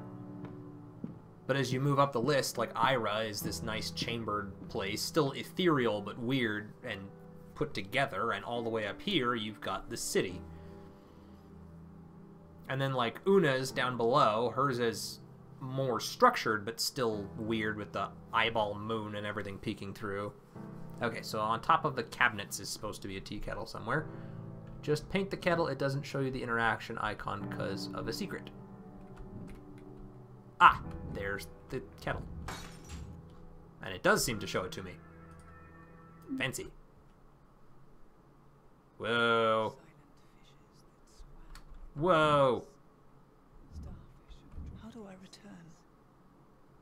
But as you move up the list, like Ira is this nice chambered place, still ethereal but weird and put together, and all the way up here you've got the city. And then like Una's down below, hers is more structured but still weird with the eyeball moon and everything peeking through. Okay, so on top of the cabinets is supposed to be a tea kettle somewhere. Just paint the kettle, it doesn't show you the interaction icon because of a secret. Ah, there's the kettle. And it does seem to show it to me. Fancy. Whoa. Whoa. How do I return?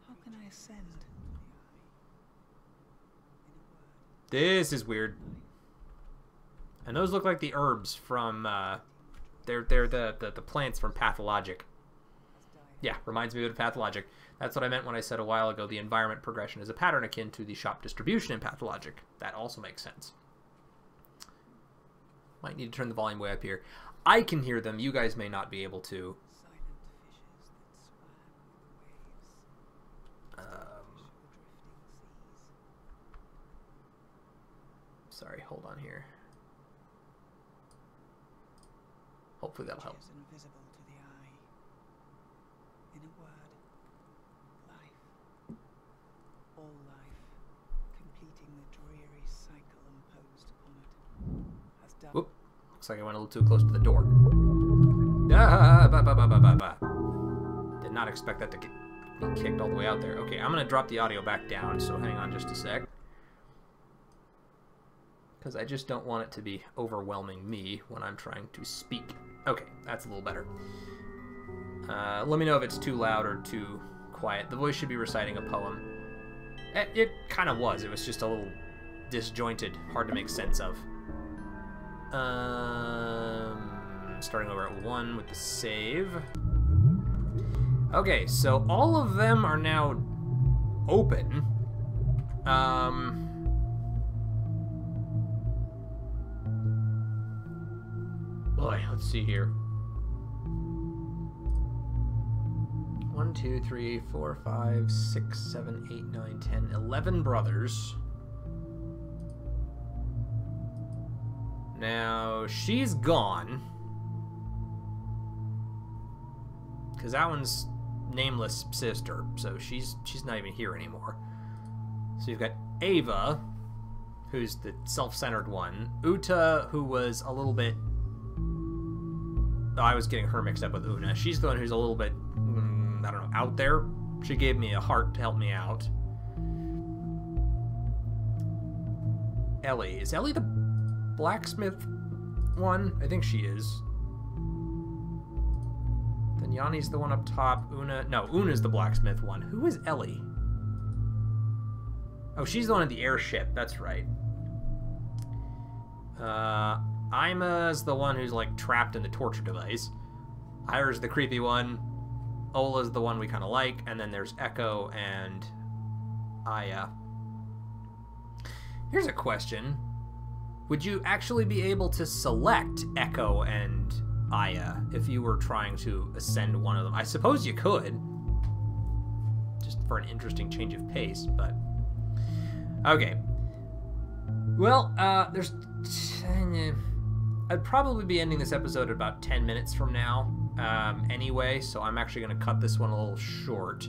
How can I ascend? This is weird. And those look like the herbs from, they're the plants from Pathologic. Yeah, reminds me of Pathologic. That's what I meant when I said a while ago the environment progression is a pattern akin to the shop distribution in Pathologic. That also makes sense. Might need to turn the volume way up here. I can hear them. You guys may not be able to. Sorry, hold on here. Hopefully that'll help. Invisible to the eye. In a word, life. All life, completing the dreary cycle imposed upon it. Has done. Whoop. Looks like I went a little too close to the door. Ah, Did not expect that to be kicked all the way out there. Okay, I'm going to drop the audio back down, so hang on just a sec. Because I just don't want it to be overwhelming me when I'm trying to speak. Okay, that's a little better. Let me know if it's too loud or too quiet. The voice should be reciting a poem. It kind of was. It was just a little disjointed, hard to make sense of. Starting over at 1 with the save. Okay, so all of them are now open. Boy, let's see here. 1, 2, 3, 4, 5, 6, 7, 8, 9, 10, 11 brothers. Now, she's gone. Because that one's Nameless Sister, so she's not even here anymore. So you've got Ava, who's the self-centered one. Uta, who was a little bit... Oh, I was getting her mixed up with Una. She's the one who's a little bit, I don't know, out there. She gave me a heart to help me out. Ellie. Is Ellie the blacksmith one? I think she is. Then Yanni's the one up top. No, Una's the blacksmith one. Who is Ellie? Oh, she's the one at the airship. That's right. Ima's the one who's like trapped in the torture device. Ira's the creepy one. Ola's the one we kind of like. And then there's Echo and Aya. Here's a question. Would you actually be able to select Echo and Aya if you were trying to ascend one of them? I suppose you could. Just for an interesting change of pace, but... Okay. Well, there's... I'd probably be ending this episode at about 10 minutes from now, anyway, so I'm actually going to cut this one a little short.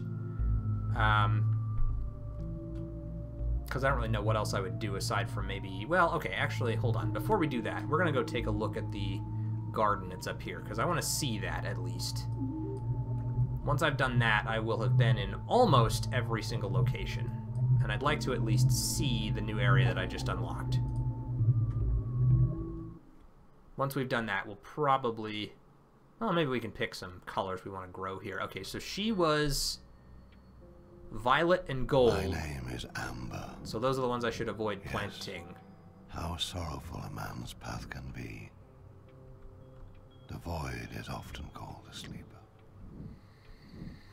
Because I don't really know what else I would do aside from maybe... Well, okay, actually, hold on. Before we do that, we're going to go take a look at the garden that's up here, because I want to see that at least. Once I've done that, I will have been in almost every single location. And I'd like to at least see the new area that I just unlocked. Once we've done that, we'll probably... Well, maybe we can pick some colors we want to grow here. Okay, so she was violet and gold. My name is Amber. So those are the ones I should avoid Yes. planting. How sorrowful a man's path can be. The void is often called a sleeper.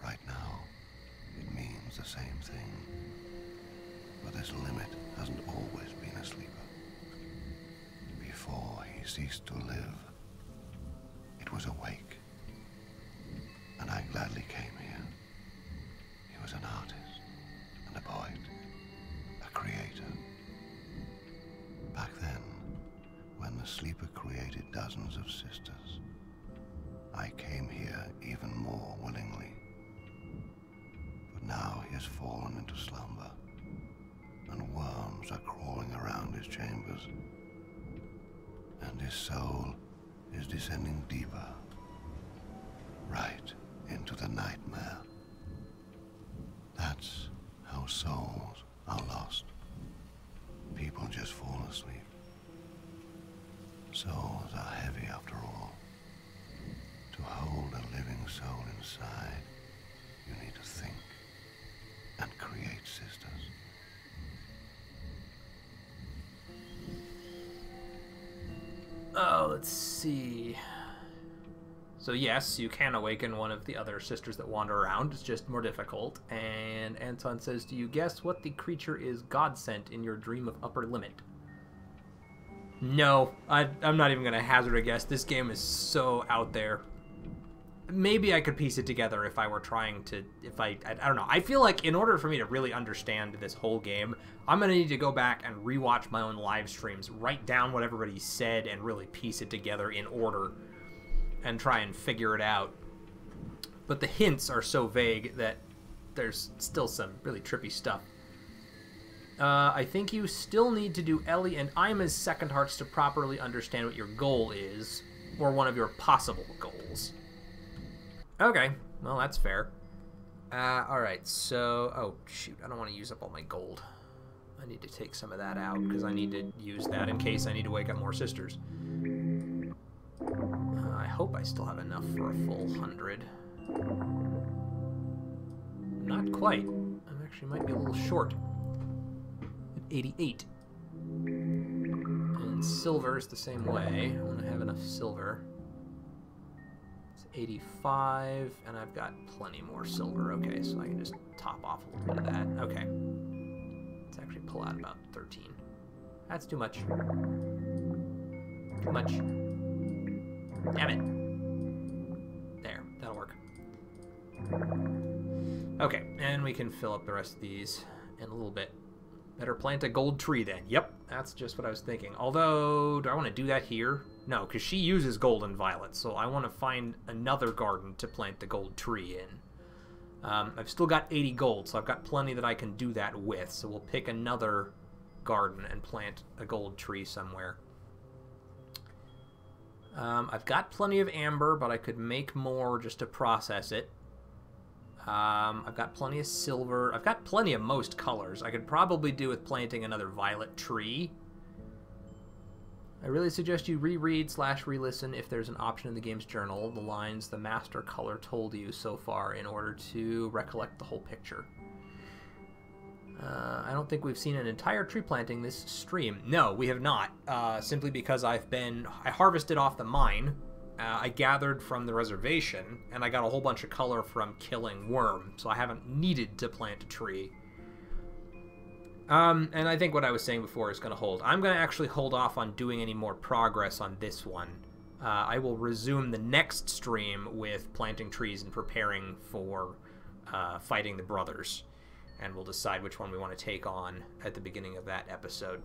Right now, it means the same thing. But this limit hasn't always been a sleeper. Before he ceased to live, it was awake. And I gladly came here. He was an artist, and a poet, a creator. Back then, when the sleeper created dozens of sisters, I came here even more willingly. But now he has fallen into slumber, and worms are crawling around his chambers, and his soul is descending deeper, right into the nightmare. That's how souls are lost. People just fall asleep. Souls are heavy after all. To hold a living soul inside, you need to think and create sisters. Oh, let's see. So yes, you can awaken one of the other sisters that wander around. It's just more difficult. And Anton says, do you guess what the creature is God sent in your dream of upper limit? No, I'm not even going to hazard a guess. This game is so out there. Maybe I could piece it together if I were trying to, I don't know. I feel like in order for me to really understand this whole game, I'm going to need to go back and rewatch my own live streams, write down what everybody said, and really piece it together in order and try and figure it out. But the hints are so vague that there's still some really trippy stuff. I think you still need to do Ellie and Ima's second hearts to properly understand what your goal is, or one of your possible goals. Okay, well, that's fair. Alright, so... Oh, shoot, I don't want to use up all my gold. I need to take some of that out, because I need to use that in case I need to wake up more sisters. I hope I still have enough for a full 100. Not quite. I actually might be a little short. At 88. And silver's the same way. I want to have enough silver. 85, and I've got plenty more silver. Okay, so I can just top off a little bit of that. Okay. Let's actually pull out about 13. That's too much. Too much. Damn it. There, that'll work. Okay, and we can fill up the rest of these in a little bit. Better plant a gold tree then. Yep, that's just what I was thinking. Although, do I want to do that here? No, because she uses gold and violet, so I want to find another garden to plant the gold tree in. I've still got 80 gold, so I've got plenty that I can do that with. So we'll pick another garden and plant a gold tree somewhere. I've got plenty of amber, but I could make more just to process it. I've got plenty of silver. I've got plenty of most colors. I could probably do with planting another violet tree. I really suggest you reread/re-listen if there's an option in the game's journal, the lines the master color told you so far in order to recollect the whole picture. I don't think we've seen an entire tree planting this stream. No, we have not. Simply because I harvested off the mine. I gathered from the reservation, and I got a whole bunch of color from killing worm, so I haven't needed to plant a tree. And I think what I was saying before is going to hold. I'm going to actually hold off on doing any more progress on this one. I will resume the next stream with planting trees and preparing for fighting the brothers, and we'll decide which one we want to take on at the beginning of that episode.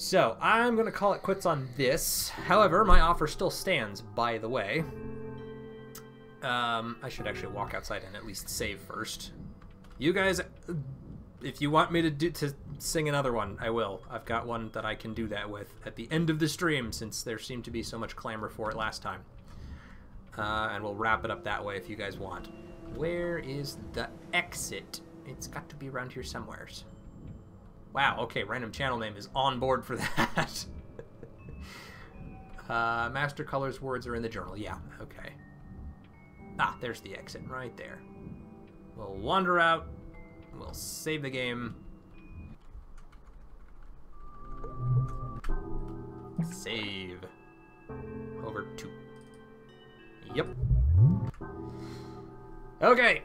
So, I'm going to call it quits on this. However, my offer still stands, by the way. I should actually walk outside and at least save first. You guys if you want me to sing another one, I will. I've got one that I can do that with at the end of the stream, since there seemed to be so much clamor for it last time. And we'll wrap it up that way if you guys want. Where is the exit? It's got to be around here somewheres. Wow, okay, random channel name is on board for that. Master Color's words are in the journal. Yeah, okay. Ah, there's the exit right there. We'll wander out. We'll save the game. Save. Over 2. Yep. Okay.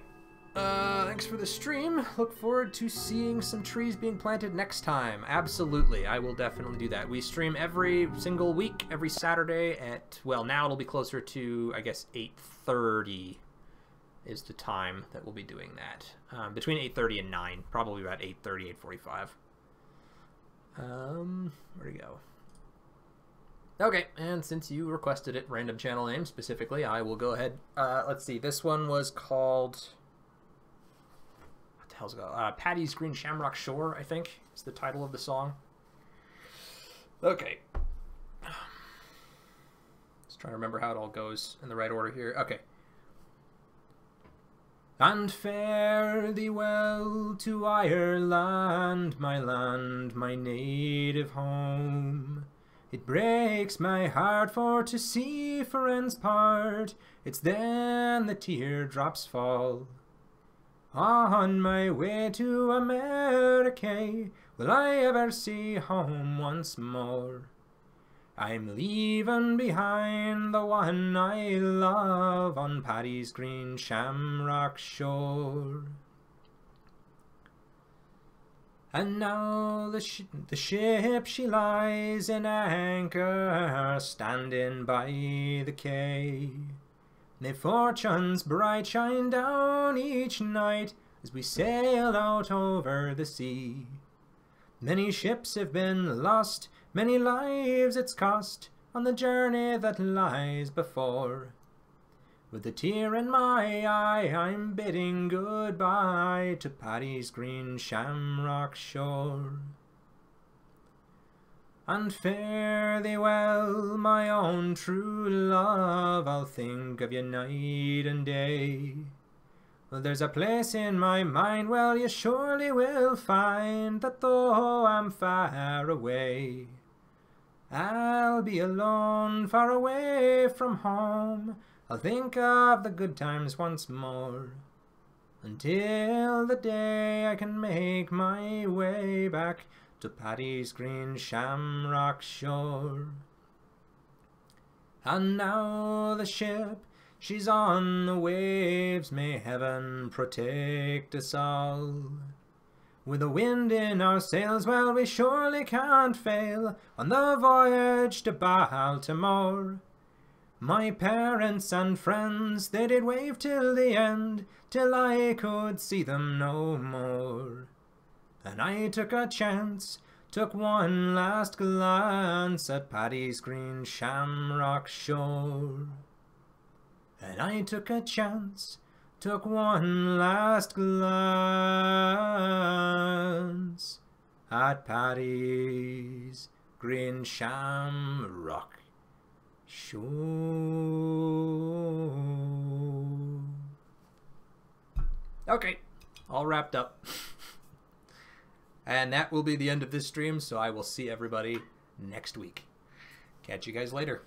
Thanks for the stream. Look forward to seeing some trees being planted next time. Absolutely. I will definitely do that. We stream every single week, every Saturday at, well, now it'll be closer to, I guess, 8:30 is the time that we'll be doing that. Between 8:30 and 9. Probably about 8:30, 8:45. Where'd it go? Okay, and since you requested it, random channel name specifically, I will go ahead. Let's see, this one was called... What the hell's it called? Paddy's Green Shamrock Shore, I think, is the title of the song. Okay. Just trying to remember how it all goes in the right order here. Okay. And fare thee well to Ireland, my native home. It breaks my heart for to see friends part, it's then the teardrops fall. On my way to America, will I ever see home once more? I'm leaving behind the one I love on Paddy's Green Shamrock Shore. And now the ship she lies in anchor, standing by the quay. May fortune's bright shine down each night as we sail out over the sea. Many ships have been lost, many lives it's cost on the journey that lies before. With a tear in my eye, I'm bidding goodbye to Paddy's Green Shamrock Shore. And fare thee well, my own true love, I'll think of you night and day. Well, there's a place in my mind, well, you surely will find that though I'm far away, I'll be alone, far away from home. I'll think of the good times once more, until the day I can make my way back to Paddy's Green Shamrock Shore. And now the ship, she's on the waves, may heaven protect us all. With the wind in our sails, well, we surely can't fail on the voyage to Baltimore. My parents and friends, they did wave till the end, till I could see them no more. And I took a chance, took one last glance at Paddy's Green Shamrock Shore. And I took a chance, took one last glance at Paddy's Green Shamrock Shore. Okay, all wrapped up. And that will be the end of this stream, so I will see everybody next week. Catch you guys later.